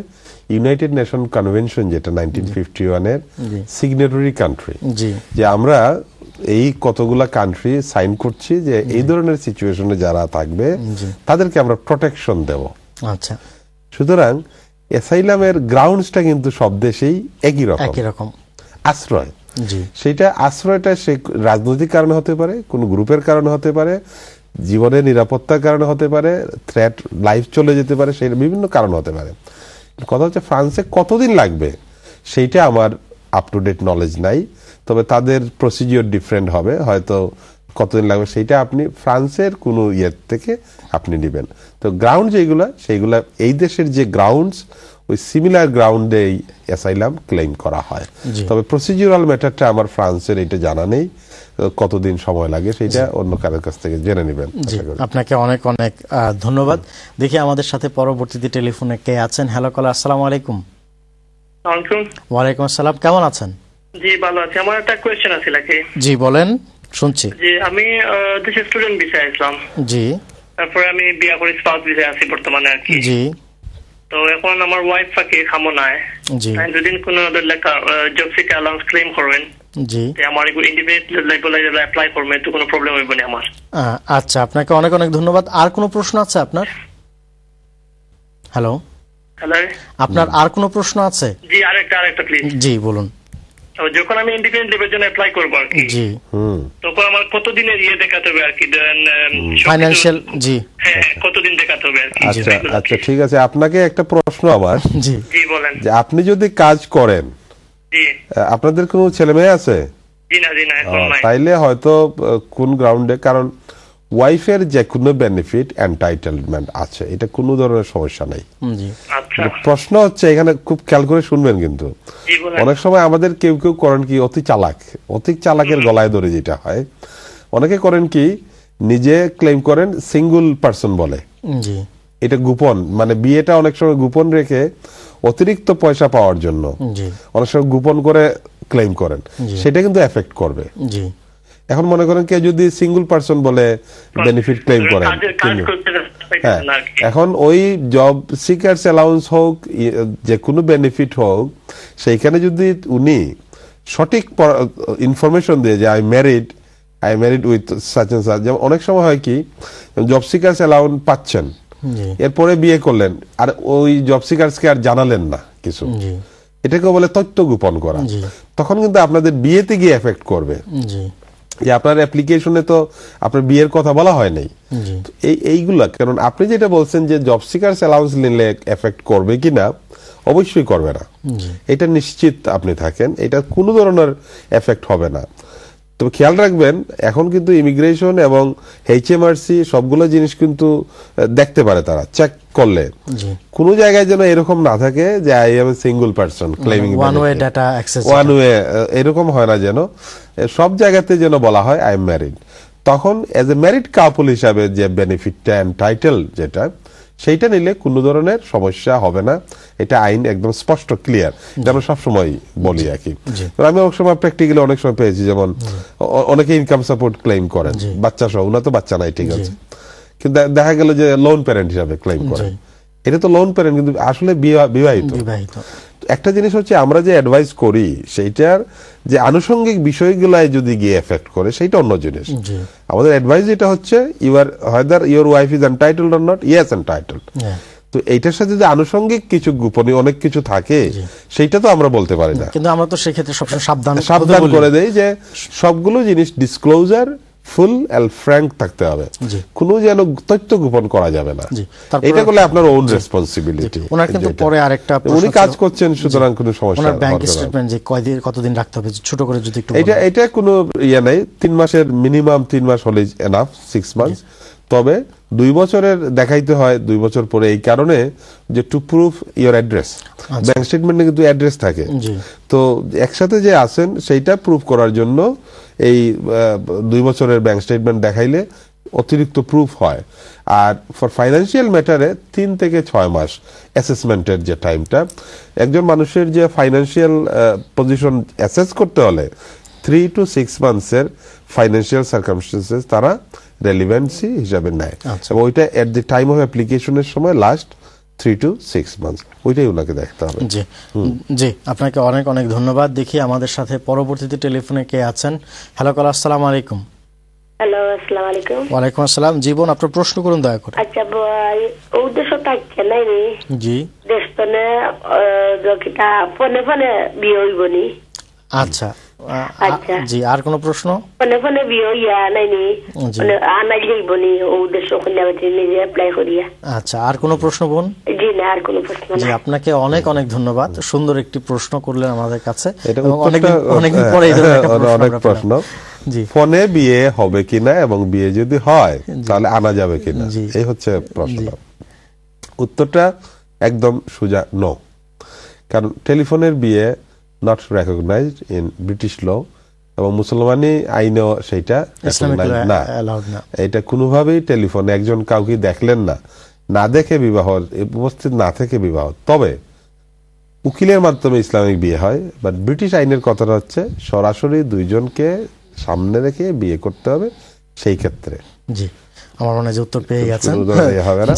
ইউনাইটেড নেশন কনভেনশন, যেটা 1951 এর সিগনেটরি কান্ট্রি, যে আমরা এই কতগুলা কান্ট্রি সাইন করছি যে এই ধরনের সিচুয়েশনে যারা থাকবে তাদেরকে আমরা প্রোটেকশন দেব। আচ্ছা, সুতরাং অ্যাসাইলামের গ্রাউন্ডসটা কিন্তু সব দেশেই একই রকম, আশ্রয়। সেটা আশ্রয়টা সে রাজনৈতিক কারণে হতে পারে, কোন গ্রুপের কারণে হতে পারে, জীবনের নিরাপত্তার কারণে হতে পারে, থ্রেট লাইফ চলে যেতে পারে, সেই বিভিন্ন কারণ হতে পারে। কথা হচ্ছে ফ্রান্সে কতদিন লাগবে সেইটা আমার আপ টু ডেট নলেজ নাই, তবে তাদের প্রসিজিওর ডিফারেন্ট হবে, হয়তো কতদিন লাগবে সেইটা আপনি ফ্রান্সের কোনো ইয়ের থেকে আপনি নেবেন। তো গ্রাউন্ড যেগুলা সেইগুলা এই দেশের যে গ্রাউন্ডস ওই সিমিলার গ্রাউন্ডে অ্যাসাইলাম ক্লেম করা হয়। তবে প্রসিডিউরাল ম্যাটারটা আমার ফ্রান্সের এটা জানা নেই, কতদিন সময় লাগে সেটা অন্য কারোর কাছ থেকে জেনে নেবেন। আপনাকে অনেক অনেক ধন্যবাদ। দেখি আমাদের সাথে পরবর্তীতে টেলিফোনে কে আছেন। হ্যালো কলার, আসসালামু আলাইকুম। ওয়ালাইকুম আসসালাম, কেমন আছেন? জি ভালো আছি। আমার একটা কোয়েশ্চেন আছে নাকি? জি বলেন, শুনছি। জি আমি দেশে স্টুডেন্ট ভিসায় আসলাম। জি, তারপরে আমি বিয়া করে স্পাউস ভিসায় আছি বর্তমানে আর কি। জি, তো এখন আমার ওয়াইফ ফাঁকে খামনায় জি যদি কোনো লেখা জব সিকার অ্যালাউন্স ক্লেম করবেন, জি আমার ইন্ডিপেন্ডেন্ট লেভেলে অ্যাপ্লাই করবে তো কোনো প্রবলেম হইব না আমার? আচ্ছা, আপনাকে অনেক অনেক ধন্যবাদ। আর কোনো প্রশ্ন আছে আপনার? হ্যালো হ্যালো, আপনার আর কোনো প্রশ্ন আছে? জি আরেকটা প্লিজ। জি বলুন। যখন আমি ইন্ডিপেন্ডেন্ট লেভেলের জন্য অ্যাপ্লাই করব আর কি, জি তখন আমার কতদিনের ইয়ে দেখাতে হবে আর কি, ফাইনান্সিয়াল? জি হ্যাঁ, কতদিন দেখাতে হবে আর কি? আচ্ছা আচ্ছা, ঠিক আছে। আপনাকে একটা প্রশ্ন আমার। জি জি বলেন। যে আপনি যদি কাজ করেন, জি আপনাদের কোনো ছেলে মেয়ে আছে? জি না এখন নাই। তাইলে হয়তো কোন গ্রাউন্ডে, কারণ ওয়াইফের যে কোনো বেনিফিট এন্টাইটেলমেন্ট আছে, এটা কোনো ধরনের সমস্যা নাই। প্রশ্ন হচ্ছে এখানে খুব খেয়াল করে শুনবেন, কিন্তু অনেক সময় আমাদের কেউ কেউ করেন কি অতি চালাকের গলায় ধরে যেটা হয়, অনেকে করেন কি নিজে ক্লেম করেন সিঙ্গল পার্সন বলে, এটা গোপন, মানে বিয়েটা অনেক সময় গোপন রেখে অতিরিক্ত পয়সা পাওয়ার জন্য অনেক সময় গোপন করে ক্লেম করেন, সেটা কিন্তু এফেক্ট করবে। এখন মনে করেন কেউ যদি সিঙ্গল পার্সন বলে বেনিফিট ক্লেম করেন, হ্যাঁ, এখন ওই জব সিকার্স অ্যালাউন্স হোক, যে কোনো বেনিফিট হোক, সেইখানে যদি উনি সঠিক ইনফরমেশন দিয়ে যে I married with such and such, যেমন অনেক সময় হয় কি জব সিকার্স অ্যালাউন্স পাচ্ছেন, এরপরে বিয়ে করলেন আর ওই জব সিকার্সকে আর জানালেন না কিছু, এটাকে বলে তথ্য গোপন করা। তখন কিন্তু আপনাদের বিয়েতে গিয়ে এফেক্ট করবে, যে আপনার অ্যাপ্লিকেশনে তো আপনার বিয়ের কথা বলা হয় নাই। এইগুলা, কারণ আপনি যেটা বলছেন যে জব সিকার্স অ্যালাউন্স নিলে এফেক্ট করবে কিনা, অবশ্যই করবে না, এটা নিশ্চিত আপনি থাকেন, এটা কোনো ধরনের এফেক্ট হবে না। তবে খেয়াল রাখবেন, এখন কিন্তু ইমিগ্রেশন এবং এইচএমআরসি সবগুলো জিনিস কিন্তু দেখতে পারে, তারা চেক করলে কোন জায়গায় যেন এরকম না থাকে যে I M a single person claiming one way, এরকম হয় না, যেন সব জায়গাতে যেন বলা হয় আই এম ম্যারিড। তখন এজ এ ম্যারিড কাপল হিসাবে যে বেনিফিটটা এন্টাইটেল যেটা, সেইটা নিলে কোনো ধরনের সমস্যা হবে না, এটা আইন একদম স্পষ্ট ক্লিয়ার, এটা আমরা সবসময় বলি আর কি। আমি অনেক সময় প্র্যাকটিক্যালি অনেক সময় পেয়েছি, যেমন অনেকে ইনকাম সাপোর্ট ক্লেম করেন বাচ্চা সহ, ওনার তো বাচ্চা নাই, ঠিক আছে, কিন্তু দেখা গেল যে লোন প্যারেন্ট হিসাবে ক্লেম করেন, এটা তো লোন প্যারেন্ট কিন্তু আসলে বিবাহিত। একটা জিনিস হচ্ছে আমরা যে অ্যাডভাইস করি সেইটার যে আনুষঙ্গিক বিষয়গুলাই যদি গিয়ে এফেক্ট করে সেইটা অন্য জিনিস। আমাদের অ্যাডভাইস যেটা হচ্ছে your wife is entitled or not, yes entitled. তো এইটার সাথে যে আনুষঙ্গিক কিছু গোপনীয় অনেক কিছু থাকে, সেইটা তো আমরা বলতে পারি না, কিন্তু আমরা তো সেক্ষেত্রে সবসময় সাবধান করে দেই যে সবগুলো জিনিস ডিসক্লোজার ফুল এন্ড ফ্র্যাঙ্ক থাকতে হবে, কোনো যেন তথ্য গোপন করা যাবে না। এটা করলে আপনার ওন রেসপন্সিবিলিটি। ওনার কিন্তু পরে আরেকটা উনি কাজ করছেন, সুতরাং কোনো সমস্যা নেই। ব্যাংক স্টেটমেন্ট যে কতদিন রাখতে হবে ছোট করে যদি একটু, এটা কোনো ইয়ে নাই, 3 মাসের মিনিমাম 3 মাস হলেই এনাফ, 6 মান্থস। তবে 2 বছরের দেখাইতে হয় 2 বছর পরে, এই কারণে যে to proof your address, bank স্টেটমেন্টে কিন্তু অ্যাড্রেস থাকে, তো একসাথে যে আছেন সেইটা প্রুফ করার জন্য এই 2 বছরের ব্যাংক স্টেটমেন্ট দেখাইলে অতিরিক্ত প্রুফ হয়। আর ফর ফাইন্যান্সিয়াল ম্যাটারে 3 থেকে 6 মাস অ্যাসেসমেন্টের যে টাইমটা, একজন মানুষের যে ফাইন্যান্সিয়াল পজিশন অ্যাসেস করতে হলে 3 to 6 মান্থসের ফাইন্যান্সিয়াল সার্কামস্টেন্সেস তারা রেলিভেন্সি হিসাবে নেয়, এবং ওইটা এট দি টাইম অফ অ্যাপ্লিকেশনের সময় লাস্ট 3 to 6 months, ওইটাই ওনাকে দেখতে হবে। জি জি, আপনাকে অনেক অনেক ধন্যবাদ। দেখি আমাদের সাথে পরবর্তীতে টেলিফোনে কে আছেন। হ্যালো কল, আসসালামু আলাইকুম। হ্যালো, আসসালামু আলাইকুম। ওয়ালাইকুম আসসালাম। জীবন, আপনার প্রশ্ন করুন দয়া করে। আচ্ছা ভাই, ও দেশ থাকছে নাই নি? জি। দেশতনে যকিটা ফোনে ফোনে বিয়ে হইবনি। আচ্ছা জি, আর কোন প্রশ্ন? ফোনে ফোনে বিয়ে হইয়া নাই নি? মানে আনাই যাইবনি ও দেশ ওখানে নিজে অ্যাপ্লাই করিয়া। আচ্ছা, আর কোন প্রশ্ন বোন? জি না, আর কোন প্রশ্ন না। জি, আপনাকে অনেক অনেক ধন্যবাদ। সুন্দর একটি প্রশ্ন করলেন আমাদের কাছে। অনেকদিন পরে অনেক প্রশ্ন। ফোনে বিয়ে হবে কিনা এবং বিয়ে যদি হয় তাহলে আনা যাবে কিনা, এই হচ্ছে প্রশ্ন। উত্তরটা একদম সোজা নো, কারণ টেলিফোনের বিয়ে not recognised in British law, এবং মুসলমানি আইনেও সেইটা না। এটা কোনোভাবেই টেলিফোনে একজন কাউকে দেখলেন না, না দেখে বিবাহ, উপস্থিত না থেকে বিবাহ। তবে উকিলের মাধ্যমে ইসলামিক বিয়ে হয়, বাট ব্রিটিশ আইনের কথাটা হচ্ছে সরাসরি দুইজনকে সামনে রেখে বিয়ে করতে হবে। সেই ক্ষেত্রে জি, আমার মনে হয় উত্তর পেয়ে গেছেন। হবে না,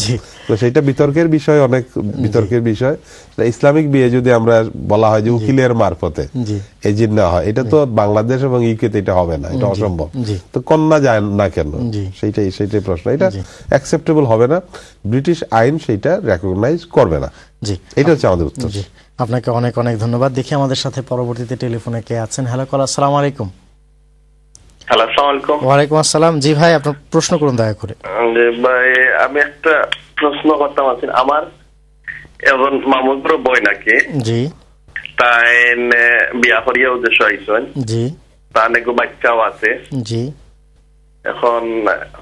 তো সেইটা বিতর্কের বিষয়, অনেক বিতর্কের বিষয়। ইসলামিক বিয়ে যদি আমরা বলা হয় যে উকিলের মারফতে এজেন্ট না হয়, এটা তো বাংলাদেশ এবং ইউকেতে এটা হবে না, এটা অসম্ভব। তো কন্যা যায় না কেন, সেইটাই প্রশ্ন। এটা অ্যাকসেপ্টেবল হবে না, ব্রিটিশ আইন সেইটা রেকগনাইজ করবে না। জি, এটা হচ্ছে আমাদের উত্তর। আপনাকে অনেক অনেক ধন্যবাদ। দেখি আমাদের সাথে পরবর্তীতে টেলিফোনে কে আছেন। হ্যালো কল, আসসালামু আলাইকুম। হ্যালো, আসসালামু আলাইকুম। ওয়ালাইকুম আসসালাম। জি ভাই, আপনার প্রশ্ন করুন দয়া করে। ভাই, আমি একটা প্রশ্ন করতাম আছি। আমার এখন মামুদপুর বই নাকি, জি, তাই বিয়া করিয়া উদ্দেশ্য আইসেন, জি, তার নাকি বাচ্চাও আছে, জি। এখন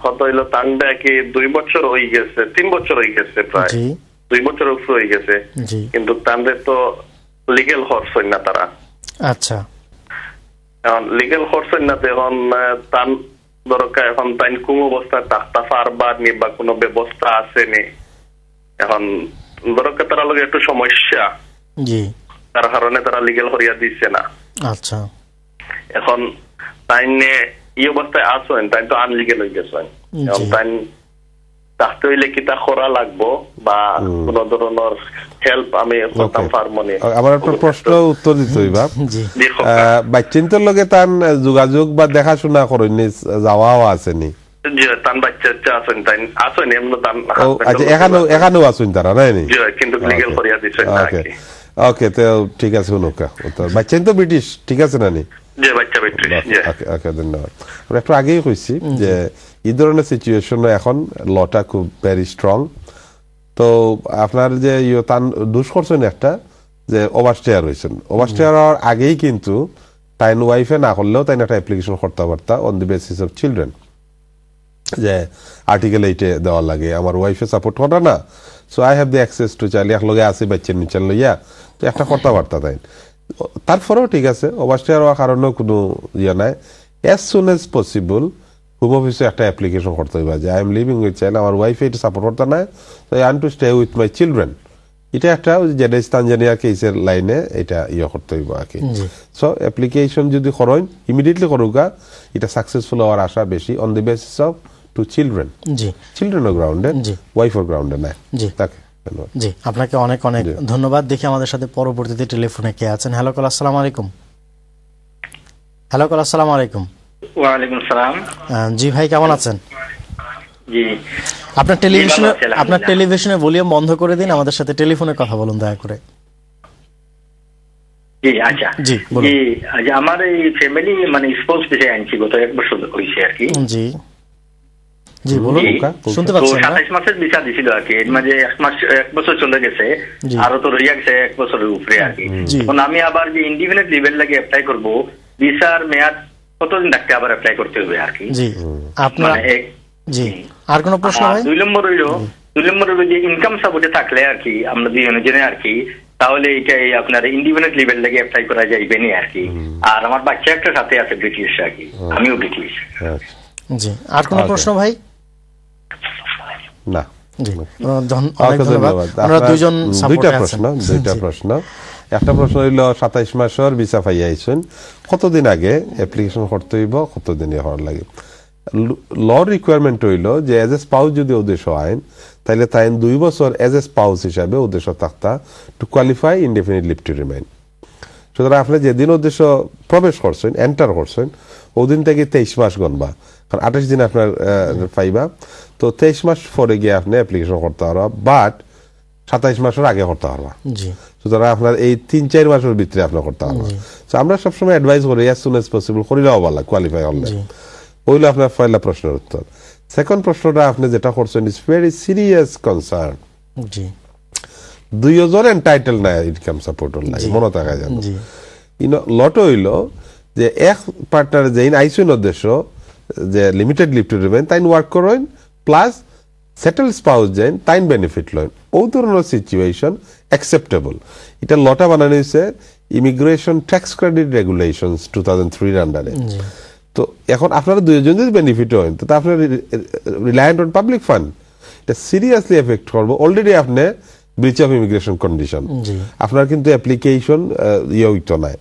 কত হইলো, তান্ডা কি 2 বছর হয়ে গেছে, 3 বছর হয়ে গেছে, প্রায় 2 বছর উপরে হয়ে গেছে, কিন্তু তান্ডে তো লিগেল হর্স হই না তারা। আচ্ছা, এখন লিগেল হর্স হই না, এখন তান দরকার, এখন তাই কোন অবস্থায় থাকতে পারবা নি বা কোনো ব্যবস্থা আছে নি, এখন দরকার তারা লগে একটু সমস্যা, জি, তার কারণে তারা লিগেল করিয়া দিচ্ছে না। আচ্ছা, এখন তাই এই অবস্থায় আসেন, তাই তো আনলিগেল হয়ে গেছেন, এখন তাই থাকতে হইলে কি তা করা লাগবো বা কোন ধরনের হেল্প আমি করতাম পারবো না? আমার একটা প্রশ্ন উত্তর দিতে হইবা। বাচ্চার লগে তার যোগাযোগ বা দেখাশোনা করেননি, যাওয়াও আসেনি? এখানেও আসুন তারা, নাই? ওকে, তো ঠিক আছে। বাচ্চা তো ব্রিটিশ, ঠিক আছে না? ধন্যবাদ। একটু আগেই কইছি যে এই ধরনের সিচুয়েশন এখন লটা খুব ভেরি স্ট্রং। তো আপনার যে দোষ করছেন একটা, যে ওভারস্টেয়ার হয়েছেন, ওভারস্টেয়ার হওয়ার আগেই কিন্তু তাই ওয়াইফে না করলেও তাই একটা অ্যাপ্লিকেশন করতে পারতা on the basis of children, যে আর্টিকেল 8 দেওয়ার লাগে আমার ওয়াইফে সাপোর্ট করে না, so I have the access to child, এক লগে আসি বাচ্চার নিচে লইয়া, তো একটা করতে পারতা। তাই তারপরেও ঠিক আছে, ওভারস্টেয়ার হওয়ার কারণেও কোনো ইয়ে নাই। As soon as possible home অফিসে একটা অ্যাপ্লিকেশন করতে হইবা যে I am living with child, আমার ওয়াইফে এটা সাপোর্ট করতে নাই, তো I want to stay with my children. এটা একটা জেডেস তানজানিয়া কেসের লাইনে এটা ইয়ে করতে হইব আর কি। সো অ্যাপ্লিকেশন যদি করেন ইমিডিয়েটলি করুকা, এটা সাকসেসফুল হওয়ার আশা বেশি on the basis of two children, চিলড্রেনের গ্রাউন্ডে, ওয়াইফের গ্রাউন্ডে নাই। জি, আপনাকে অনেক অনেক ধন্যবাদ। দেখি আমাদের সাথে পরবর্তীতে টেলিফোনে কে আছেন। হ্যালো কল, আসসালামু আলাইকুম। হ্যালো কল, আসসালামু আলাইকুম। ওয়ালাইকুম সালাম। জি ভাই, কেমন আছেন? জি, আপনার টেলিভিশনের ভলিউম বন্ধ করে দিন, আমাদের সাথে টেলিফোনে কথা বলুন দয়া করে। জি, আচ্ছা, জি, আমার এই ফ্যামিলি মানে স্পোর্টস বিষয়ে আনছি, গত 1 বছর হয়েছে আর কি। জি জি, বলুন, শুনতে পাচ্ছেন? 27 মাসের ভিসা দিছিল আর কি, এর মাঝে 1 বছর চলে গেছে, আরো তো রইয়া গেছে 1 বছরের উপরে আর কি। এখন আমি আবার যে ইন্ডিপেন্ডেন্ট লেভেল লাগে অ্যাপ্লাই করব, ভিসার মেয়াদ কতদিন থাকতে আবার অ্যাপ্লাই করতে হবে আর কি? জি, আপনার জি, আর কোন প্রশ্ন ভাই? 2 নম্বর হইলো যে ইনকাম সাপোর্টে থাকলে আর কি আমরা দুজনে আর কি, তাহলে এটাই আপনার ইন্ডিপেন্ডেন্ট লেভেল থেকে অ্যাপ্লাই করা যাইবে না আর কি। আর আমার বাচ্চা একটা সাথে আছে ব্রিটিশ আর কি, আমিও ব্রিটিশ। জি, আর কোন প্রশ্ন ভাই? না। দুইটা প্রশ্ন। একটা প্রশ্ন হইল 27 মাসের ভিসা পাইয়া আইছেন, কতদিন আগে অ্যাপ্লিকেশন করতে হইব, কতদিন হওয়ার লাগে? ল রিকোয়ারমেন্ট হইল যে এজ এ স্পাউস যদি উদ্দেশ্য আইন, তাহলে তাই 2 বছর এজ এ স্পাউস হিসাবে উদ্দেশ্য থাকতা to qualify indefinite leave to remain. সুতরাং আপনি যেদিন উদ্দেশ্য প্রবেশ করছেন, এন্টার করছেন, ওদিন থেকে 23 মাস গণবা, কারণ 28 দিন আপনার পাইবা। তো 23 মাস পরে গিয়ে আপনি অ্যাপ্লিকেশন করতে পারবা, বাট 27 মাসের আগে করতে পারবা। সুতরাং আপনার এই 3-4 মাসের ভিতরে আপনি করতে পারবা। আমরা সবসময় অ্যাডভাইস করি অ্যাজ সুন এজ পসিবল করিলেও ভালো, কোয়ালিফাই হলে। ওইলো আপনার পয়লা প্রশ্নের উত্তর। সেকেন্ড প্রশ্নটা আপনি যেটা করছেন ইজ ভেরি সিরিয়াস কনসার্ন। 2 জন এন্টাইটেল নাই ইনকাম সাপোর্টের লাগে, মনে থাকা যাবে। লট হইল যে এক পার্টনার যেইন আইসুন উদ্দেশ্য যে লিমিটেড লিভ টু রিমেইন তাইন ওয়ার্ক করেন, প্লাস সেটেল স্পাউস যেন তাইন বেনিফিট লয়। ও ধরনের সিচুয়েশন অ্যাকসেপ্টেবল। এটা লটা বানানো হয়েছে ইমিগ্রেশন ট্যাক্স ক্রেডিট রেগুলেশনস 2003 আন্ডারে। তো এখন আপনারা 2 জন যদি বেনিফিট হয়, তো আপনার রিলায়েন্ট অন পাবলিক ফান্ড, এটা সিরিয়াসলি এফেক্ট করবো। অলরেডি আপনি ব্রিচ অফ ইমিগ্রেশন কন্ডিশন, আপনার কিন্তু অ্যাপ্লিকেশন হইতো নাই।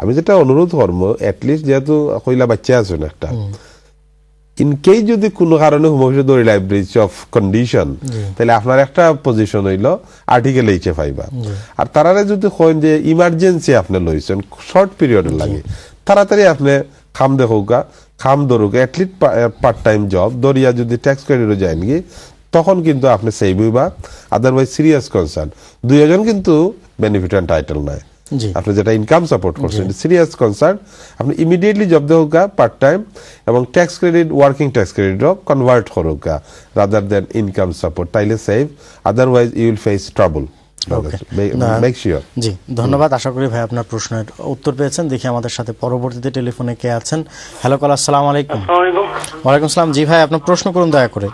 আমি যেটা অনুরোধ করবো, অ্যাটলিস্ট যেহেতু কইলা বাচ্চা আছেন একটা, ইনকেস যদি কোনো কারণে ভবিষ্যৎ ধরিলাই ব্রিচ অফ কন্ডিশন, তাহলে আপনার একটা পজিশন হইল আর্টিকেল 8 পাইবা। আর তারারে যদি কইন যে ইমার্জেন্সি আপনি লইছেন শর্ট পিরিয়ডের লাগে, তাড়াতাড়ি আপনি খাম দেখুকা, খাম ধরুক, অ্যাটলিস্ট পার্ট টাইম জব দরিয়া যদি ট্যাক্স ক্রেডিটও যায় নাকি, তখন কিন্তু আপনি সেভ হইবা। আদারওয়াইজ সিরিয়াস কনসার্ন, 2 জন কিন্তু বেনিফিট এন্ড টাইটেল নাই। আপনি যেটা ইনকাম সাপোর্ট করছেন সিরিয়াস কনসার্ন, আপনি ইমিডিয়েটলি জব দেওয়া পার্ট টাইম এবং ট্যাক্স ক্রেডিট, ওয়ার্কিং ট্যাক্স ক্রেডিটও কনভার্ট করুকা রাদার দেন ইনকাম সাপোর্ট, তাইলে save. Otherwise you will face trouble. জি, ধন্যবাদ। আশা করি ভাই আপনার প্রশ্নের উত্তর পেয়েছেন। দেখি আমাদের সাথে পরবর্তীতে টেলিফোনে কে আছেন। হ্যালো কল, আসসালামু আলাইকুম। ওয়ালাইকুম আসসালাম। জি ভাই, আপনার প্রশ্ন করুন দয়া করে।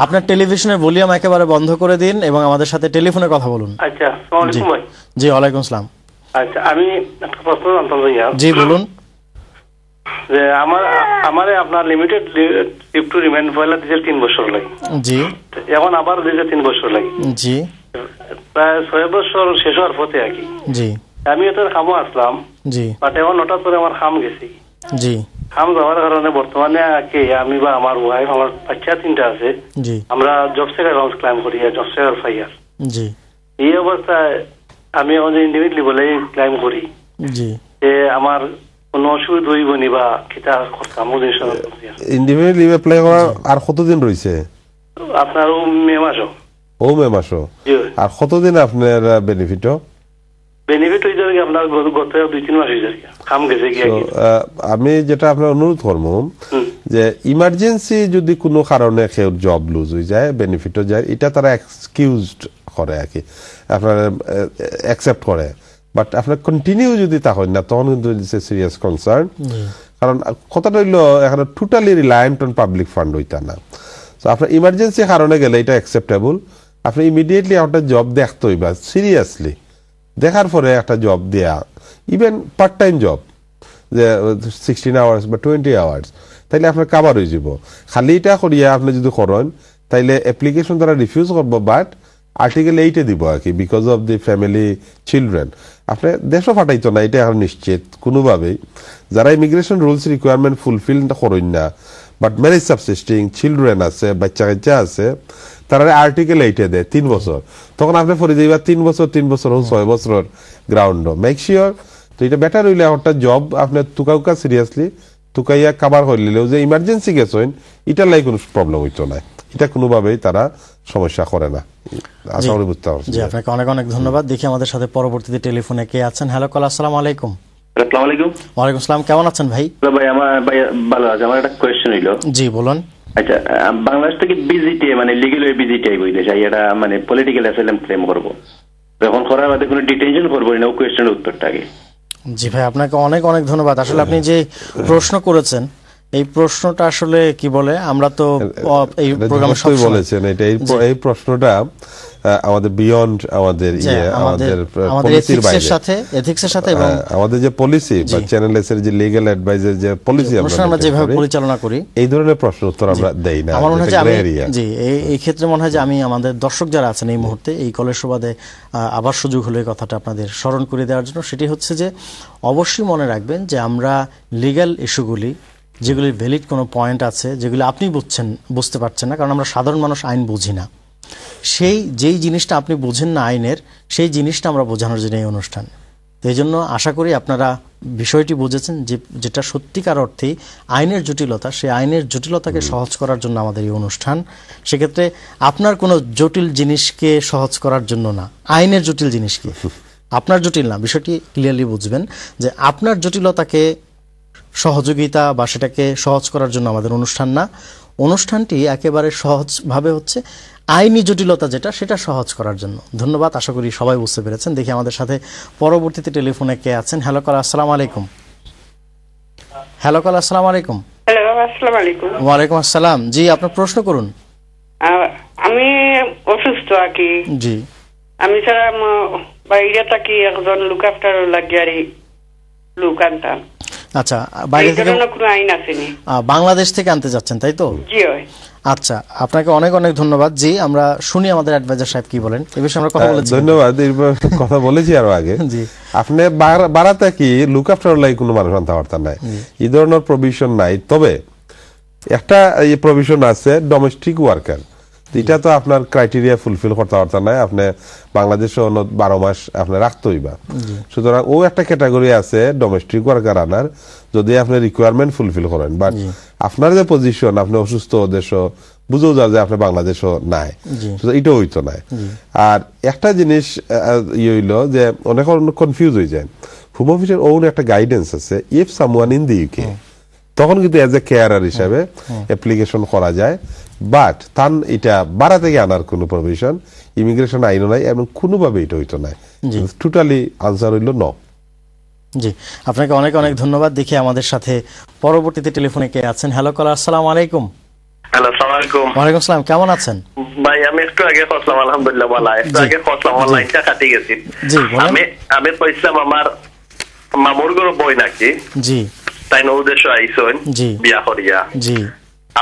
আপনার টেলিভিশনের ভলিউম একেবারে বন্ধ করে দিন এবং আমাদের সাথে টেলিফোনে কথা বলুন। আচ্ছা, আসসালামু আলাইকুম ভাই। জি, ওয়ালাইকুম আসসালাম। আচ্ছা, আমি একটা প্রশ্ন জানতাম ভাইয়া। জি বলুন। যে আমারে আপনার লিমিটেড লিভ টু রিমেইন পয়লা দিয়েছে 3 বছর লাগে। জি। এখন আবার দিয়েছে 3 বছর লাগে। জি। প্রায় 6 বছর শেষ হওয়ার পথে আর কি। জি। আমি তো খামো আসলাম। জি। বাট এখন হঠাৎ করে আমার খাম গেছে। জি। খাম যাওয়ার কারণে বর্তমানে কে আমি বা আমার ওয়াইফ, আমার বাচ্চা 3টা আছে। জি। আমরা জব সেকার অ্যালাউন্স ক্লেম করি, জব সেকার ফাইয়ার। জি। এই অবস্থায় আমি এখন ইন্ডিভিজুয়ালি বলে ক্লেম করি। জি। যে আমার কোনো অসুবিধা হইব নি বা কিটা করতাম ইন্ডিভিজুয়াল লিভ অ্যাপ্লাই করার আর কতদিন রইছে? আপনার মে মাসও। মে মাসও। আর কতদিন আপনার বেনিফিট? বেনিফিট হয়ে যাবে আপনার গত 2-3 মাস হয়ে যাবে। কাম গেছে কি আমি যেটা আপনার অনুরোধ করব যে ইমার্জেন্সি যদি কোনো কারণে কেউ জব লুজ হয়ে যায়, বেনিফিটও যায়, এটা তারা এক্সকিউজড করে আর কি, আপনার অ্যাকসেপ্ট করে। বাট আপনার কন্টিনিউ যদি তা হয় না, তখন কিন্তু সিরিয়াস কনসার্ন। কারণ কথাটা হইলো এখানে totally reliant on public fund হইতা না। তো আপনার ইমার্জেন্সি কারণে গেলে এটা অ্যাকসেপ্টেবল। আপনি ইমিডিয়েটলি একটা জব দেখতে হইবা, সিরিয়াসলি দেখার পরে একটা জব দেয়া, ইভেন পার্ট টাইম জব, যে 16 আওয়ার্স বা 20 আওয়ার্স, তাইলে আপনার কাভার হয়ে যাব। খালি এটা করিয়া আপনি যদি করেন, তাইলে অ্যাপ্লিকেশন তারা রিফিউজ করবো, বাট আর্টিকেল 8 দিব আর কি, because of the family children. আপনি দেশও ফাটাইতো না, এটা এখন নিশ্চিত কোনোভাবেই। যারা ইমিগ্রেশন রুলস রিকোয়ারমেন্ট ফুলফিল করেন না, বাট ম্যারেজ সাবসিস্টিং চিলড্রেন আছে, বাচ্চা কাচ্চা আছে, তারা আর্টিকেল 8 দেয় 3 বছর। তখন আপনি পরে যাইবা 3 বছর 6 বছর গ্রাউন্ড। Make sure. তো এটা বেটার হইলে একটা জব আপনি তুকাউকা সিরিয়াসলি তুকাইয়া কাবার হইলেও যে ইমার্জেন্সি গেছেন, এটার লাই কোনো প্রবলেম হইতো না। এটা কোনোভাবেই তারা সমস্যা করে না। আশা করি বুঝতে পারছি। জি, আপনাকে অনেক অনেক ধন্যবাদ। দেখি আমাদের সাথে পরবর্তীতে টেলিফোনে কে আছেন। হ্যালো কল, আসসালামু আলাইকুম। আসসালামু আলাইকুম। ওয়ালাইকুম আসসালাম। কেমন আছেন ভাই? ভাই আমার ভালো আছে। আমার একটা কোয়েশ্চেন হইলো। জি বলুন। আচ্ছা, বাংলাদেশ থেকে বিজিটি মানে লিগ্যাল ওয়ে বিজিটি কইলে চাই, এটা মানে পলিটিক্যাল অ্যাসাইলাম ক্লেম করব, এখন করার বাদে কোনো ডিটেনশন করব না, ও কোয়েশ্চেনের উত্তরটা আগে। জি ভাই, আপনাকে অনেক অনেক ধন্যবাদ। আসলে আপনি যে প্রশ্ন করেছেন এই প্রশ্নটা আসলে কি বলে, আমরা তো এই প্রোগ্রামে সব বলেছেন এটা, এই প্রশ্নটা আমাদের বিয়ন্ড আমাদের পলিসির বাইরে, এথিক্সের সাথে এবং আমাদের যে পলিসি বা চ্যানেলস এর যে লিগ্যাল অ্যাডভাইসের যে পলিসি আমরা যেভাবে পরিচালনা করি, এই ধরনের প্রশ্ন উত্তর আমরা দেই না। আমার মনে হয় যে এই ক্ষেত্রে মনে হয় যে আমি আমাদের দর্শক যারা আছেন এই মুহূর্তে এই কলের সুবাদে আবার সুযোগ হলো এই কথাটা আপনাদের স্মরণ করে দেওয়ার জন্য, সেটি হচ্ছে যে অবশ্যই মনে রাখবেন যে আমরা লিগ্যাল ইস্যুগুলি যেগুলির ভ্যালিড কোনো পয়েন্ট আছে, যেগুলি আপনি বুঝতে পারছেন না, কারণ আমরা সাধারণ মানুষ আইন বুঝি না, যেই জিনিসটা আপনি বুঝেন না আইনের, সেই জিনিসটা আমরা বোঝানোর জন্য এই অনুষ্ঠান। এই জন্য আশা করি আপনারা বিষয়টি বুঝেছেন, যেটা সত্যিকার অর্থেই আইনের জটিলতা, সেই আইনের জটিলতাকে সহজ করার জন্য আমাদের এই অনুষ্ঠান। সেক্ষেত্রে আপনার কোনো জটিল জিনিসকে সহজ করার জন্য না, আইনের জটিল জিনিসকে, আপনার জটিল না, বিষয়টি ক্লিয়ারলি বুঝবেন যে আপনার জটিলতাকে সহযোগিতা বা সেটাকে সহজ করার জন্য আমাদের অনুষ্ঠান না, অনুষ্ঠানটি একেবারে সহজভাবে হচ্ছে আইনি জটিলতা যেটা, সেটা সহজ করার জন্য। ধন্যবাদ, আশা করি সবাই বুঝতে পেরেছেন। দেখি আমাদের সাথে পরবর্তীতে টেলিফোনে কে আছেন। হ্যালো কল, আসসালামু আলাইকুম। হ্যালো কল, আসসালামু আলাইকুম। হ্যালো, আসসালামু আলাইকুম। ওয়ালাইকুম আসসালাম। জি, আপনার প্রশ্ন করুন। আমি অসুস্থ আছি। জি। আমি ছাড়া বাইরে থাকি, একজন লুক আফটার লাগিয়ারি লুক আনতাম। আচ্ছা, বাইরে থেকে কোনো আইন আসেনি, বাংলাদেশ থেকে আনতে যাচ্ছেন তাই তো? জি। আচ্ছা, আপনাকে অনেক অনেক ধন্যবাদ। জি, আমরা শুনি আমাদের অ্যাডভাইজার সাহেব কি বলেন এই বিষয়ে। আমরা কথা বলেছি। ধন্যবাদ, কথা বলেছি আরো আগে। জি, আপনি বারাতে কি লুক আফটার লাই কোনো মানুষ আনতে পারতেন না, এই ধরনের প্রভিশন নাই। তবে একটা প্রভিশন আছে ডোমেস্টিক ওয়ার্কার, এটা তো আপনার ক্রাইটেরিয়া ফুলফিল করতে পারতেন না, আপনি বাংলাদেশে 12 মাস আপনি রাখতে হইবা। সুতরাং ও একটা ক্যাটাগরি আছে ডোমেস্টিক ওয়ার্কার আনার, যদি আপনি রিকোয়ারমেন্ট ফুলফিল করেন। বাট আপনার যে পজিশন, আপনি অসুস্থ দেশ বুঝেও যা যে আপনি বাংলাদেশও নাই, এটা হইতো না। আর একটা জিনিস হইল যে অনেক কনফিউজ হয়ে যায়, হোম অফিসের ওন একটা গাইডেন্স আছে, if someone in the UK, তখন কিন্তু এজ এ কেয়ারার হিসাবে অ্যাপ্লিকেশন করা যায়। বাট তান এটা বাড়া থেকে আনার কোনো প্রভিশন ইমিগ্রেশন আইনও নাই এবং কোনোভাবে এটা হইতো না। টোটালি আনসার হইল ন। জি, আপনাকে অনেক অনেক ধন্যবাদ। দেখি আমাদের সাথে পরবর্তীতে টেলিফোনে কে আছেন। হ্যালো কলার, আসসালামু আলাইকুম। হ্যালো, আসসালামু আলাইকুম। ওয়ালাইকুম আসসালাম, কেমন আছেন? ভাই আমি একটু আগে খসলাম, আলহামদুলিল্লাহ ভালো। একটু আগে খসলাম, অনলাইনটা কাটি গেছি। জি, আমি কইছিলাম আমার মামুর ঘর বই নাকি, জি, তাই নৌদেশ আইসন বিয়া করিয়া। জি,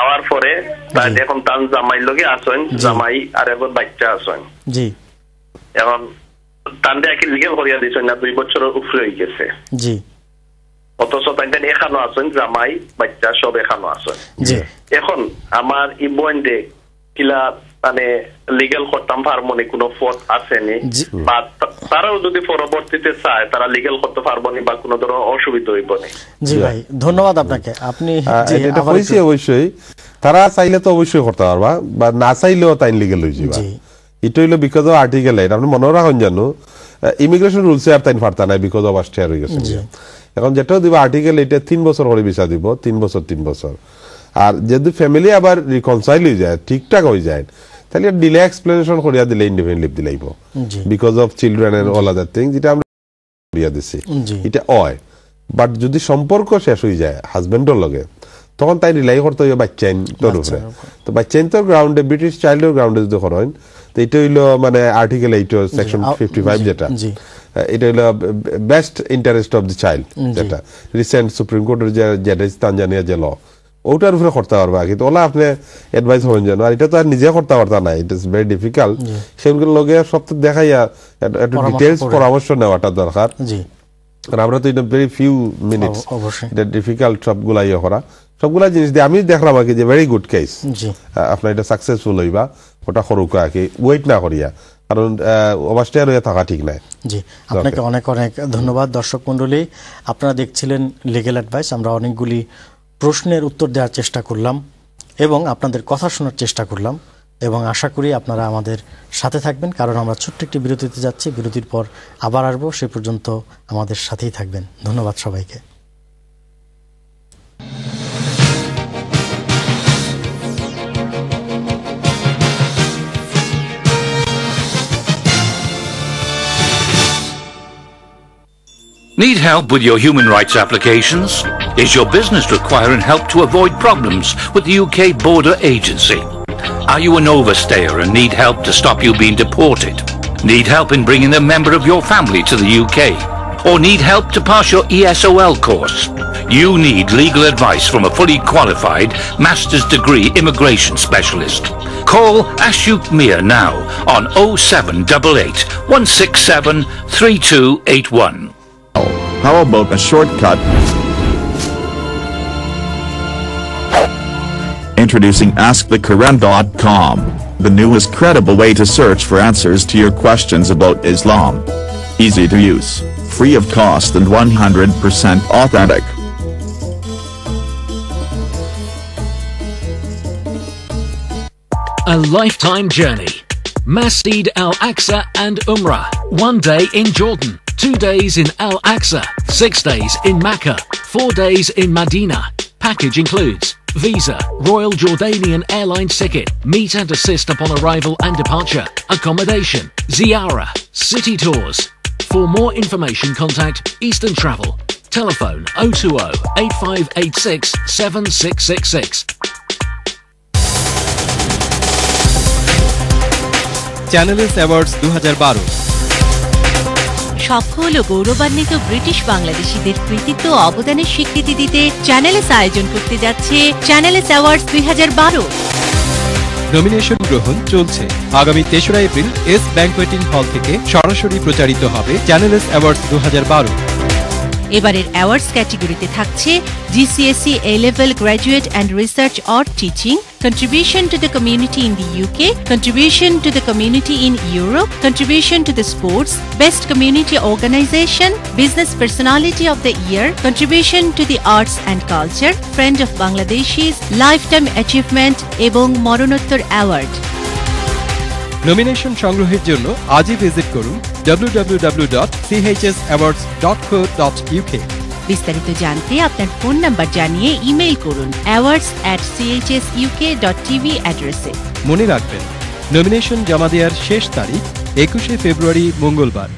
আওয়ার পরে তাই এখন তান জামাই লগে আসেন, জামাই আর এখন বাচ্চা আসেন। জি, এখন তানটা কি লিগেল করিয়া দিছেন না, 2 বছরের উপরে হয়ে গেছে। জি, অথচ তাই এখানো আসেন, জামাই বাচ্চা সব এখানো আসেন। জি, এখন আমার ই বইন্ডে কিলা মানে লিগেল করতাম পারবো নি, কোনো ফোর্স আসেনি, বা তারাও যদি পরবর্তীতে চায় তারা লিগেল করতে পারবো নি, বা কোনো ধরনের অসুবিধা হইব না। জি ভাই, ধন্যবাদ আপনাকে। আপনি এটা কইছি, অবশ্যই তারা চাইলে তো অবশ্যই করতে পারবা, বা না চাইলেও তাই লিগেল হয়ে যাবে। এটা হইলো বিকজ অফ আর্টিকেল 8। আপনি মনে রাখুন জানো ইমিগ্রেশন রুলসে আর তাই পারতা নাই, বিকজ অফ অস্ট্রিয়া হয়ে গেছে। এখন যেটাও দিব আর্টিকেল 8 3 বছর করে ভিসা দিব, 3 বছর 3 বছর। আর যদি ফ্যামিলি আবার রিকনসাইল হয়ে যায়, ঠিকঠাক হয়ে যায়, তাহলে ডিলে এক্সপ্লেনেশন করিয়া দিলে ইন্ডিপেন্ডেন্ট লিভ দিলাইব, because of children and all other thing, যেটা আমরা দিয়া দিছি এটা হয়। বাট যদি সম্পর্ক শেষ হয়ে যায় হাজবেন্ডের লগে, তখন তাই রিলাই করতে হইবে বাচ্চাইনটার উপরে। তো বাচ্চাইনটার গ্রাউন্ডে, ব্রিটিশ চাইল্ডের গ্রাউন্ডে যদি করেন, তো এটা হইলো মানে আর্টিকেল 8 সেকশন 55, যেটা এটা হইলো best interest of the child, যেটা রিসেন্ট সুপ্রিম কোর্টের যে তানজানিয়া যে ল, ওটার উপরে করতে পারবা। কিন্তু ওলা আপনি অ্যাডভাইস হবেন যেন, আর এটা তো আর নিজে করতে পারতা না, ইট ইজ ভেরি ডিফিকাল্ট। সেগুলোর লগে সব তো দেখাইয়া একটু ডিটেলস পরামর্শ নেওয়াটা দরকার। আমরা তো এটা ভেরি ফিউ মিনিটস, এটা ডিফিকাল্ট সবগুলা ইয়ে করা, সবগুলা জিনিস দিয়ে আমি দেখলাম আর কি যে ভেরি গুড কেস, আপনার এটা সাকসেসফুল হইবা। ওটা সরুকা আর কি ওয়েট না করিয়া, কারণ অবস্থায় রয়ে থাকা ঠিক নাই। জি, আপনাকে অনেক অনেক ধন্যবাদ। দর্শক মন্ডলী, আপনারা দেখছিলেন লিগ্যাল অ্যাডভাইস। আমরা অনেকগুলি প্রশ্নের উত্তর দেওয়ার চেষ্টা করলাম এবং আপনাদের কথা শোনার চেষ্টা করলাম, এবং আশা করি আপনারা আমাদের সাথে থাকবেন, কারণ আমরা ছোট্ট একটি বিরতিতে যাচ্ছি। বিরতির পর আবার আসবো, সে পর্যন্ত আমাদের সাথেই থাকবেন। ধন্যবাদ সবাইকে। Need help with your human rights applications? Is your business requiring help to avoid problems with the UK Border Agency? Are you an overstayer and need help to stop you being deported? Need help in bringing a member of your family to the UK? Or need help to pass your ESOL course? You need legal advice from a fully qualified master's degree immigration specialist. Call Ashok Mir now on 0788 167 3281. How about a shortcut? Introducing AskTheQuran.com, the newest credible way to search for answers to your questions about Islam. Easy to use, free of cost and 100% authentic. A lifetime journey. Masjid Al-Aqsa and Umrah. 1 day in Jordan, 2 days in Al-Aqsa, 6 days in Mecca, 4 days in Medina. Package includes visa, Royal Jordanian Airlines ticket, meet and assist upon arrival and departure, accommodation, ziyarah, city tours. For more information, contact Eastern Travel. Telephone 020 8586 7666. Channels awards 2012 সফল ও গৌরবান্বিত ব্রিটিশ বাংলাদেশিদের কৃতিত্ব ও অবদানের স্বীকৃতি দিতে চ্যানেলস আয়োজন করতে যাচ্ছে চ্যানেলস অ্যাওয়ার্ডস 2012। নমিনেশন গ্রহণ চলছে। আগামী 3রা এপ্রিল এস ব্যাংকোয়েটিং হল থেকে সরাসরি প্রচারিত হবে চ্যানেলস অ্যাওয়ার্ডস 2012। এবারের অ্যাওয়ার্ডস ক্যাটাগরিতে থাকছে GCSE A-level graduate and research or teaching, contribution to the community in the UK, contribution to the community in Europe, contribution to the sports, best community organization, business personality of the year, contribution to the arts and culture, friend of Bangladeshis, lifetime achievement এবং মরণোত্তর অ্যাওয়ার্ড। নমিনেশন সংগ্রহের জন্য আজই ভিজিট করুন www.chsawards.co.uk। বিস্তারিত জানতে আপনার ফোন নাম্বার জানিয়ে ইমেইল করুন awards@chsuk.tv অ্যাড্রেসে। মনে রাখবেন, নমিনেশন জমা দেওয়ার শেষ তারিখ 21শে ফেব্রুয়ারি মঙ্গলবার।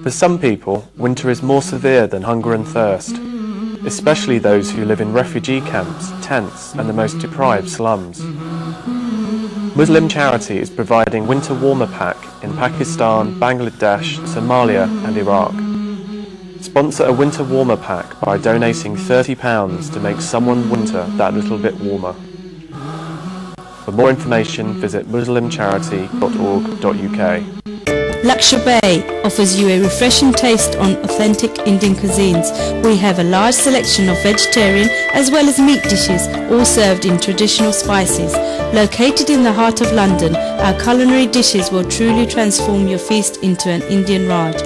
For some people, winter is more severe than hunger and thirst, especially those who live in refugee camps, tents, and the most deprived slums. Muslim Charity is providing winter warmer pack in Pakistan, Bangladesh, Somalia, and Iraq. Sponsor a winter warmer pack by donating £30 to make someone's winter that little bit warmer. For more information, visit muslimcharity.org.uk. Lakshya Bay offers you a refreshing taste on authentic Indian cuisines. We have a large selection of vegetarian as well as meat dishes, all served in traditional spices. Located in the heart of London, our culinary dishes will truly transform your feast into an Indian Raj.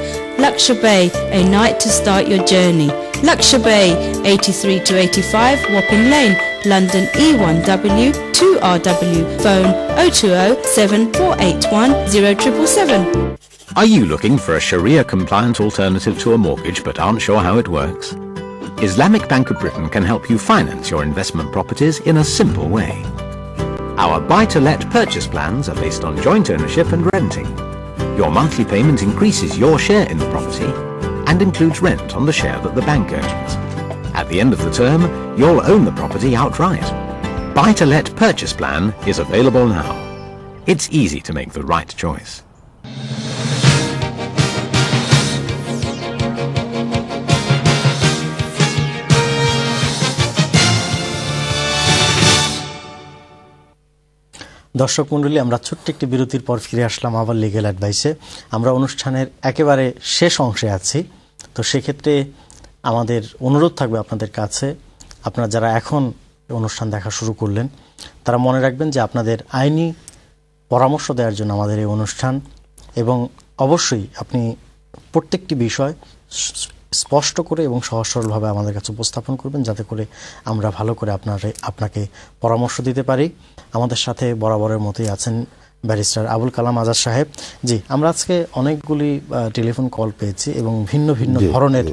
Lakshya Bay, a night to start your journey. Lakshya Bay, 83 to 85 Wapping Lane, London E1W 2RW. Phone 020 7481 0777. Are you looking for a Sharia-compliant alternative to a mortgage but aren't sure how it works? Islamic Bank of Britain can help you finance your investment properties in a simple way. Our buy-to-let purchase plans are based on joint ownership and renting. Your monthly payment increases your share in the property and includes rent on the share that the bank earns. At the end of the term, you'll own the property outright. Buy-to-let purchase plan is available now. It's easy to make the right choice. দর্শক মণ্ডলী, আমরা ছোট্ট একটি বিরতির পর ফিরে আসলাম আবার লিগ্যাল অ্যাডভাইসে। আমরা অনুষ্ঠানের একেবারে শেষ অংশে আছি। তো সেক্ষেত্রে আমাদের অনুরোধ থাকবে আপনাদের কাছে, আপনারা যারা এখন অনুষ্ঠান দেখা শুরু করলেন তারা মনে রাখবেন যে আপনাদের আইনি পরামর্শ দেওয়ার জন্য আমাদের এই অনুষ্ঠান এবং অবশ্যই আপনি প্রত্যেকটি বিষয় স্পষ্ট করে এবং সহজ সরলভাবে আমাদের কাছে উপস্থাপন করবেন, যাতে করে আমরা ভালো করে আপনাকে পরামর্শ দিতে পারি। আমাদের সাথে বরাবরের মতোই আছেন ব্যারিস্টার আবুল কালাম আজাদ সাহেব। জি, আমরা আজকে অনেকগুলি টেলিফোন কল পেয়েছি এবং ভিন্ন ভিন্ন ধরনের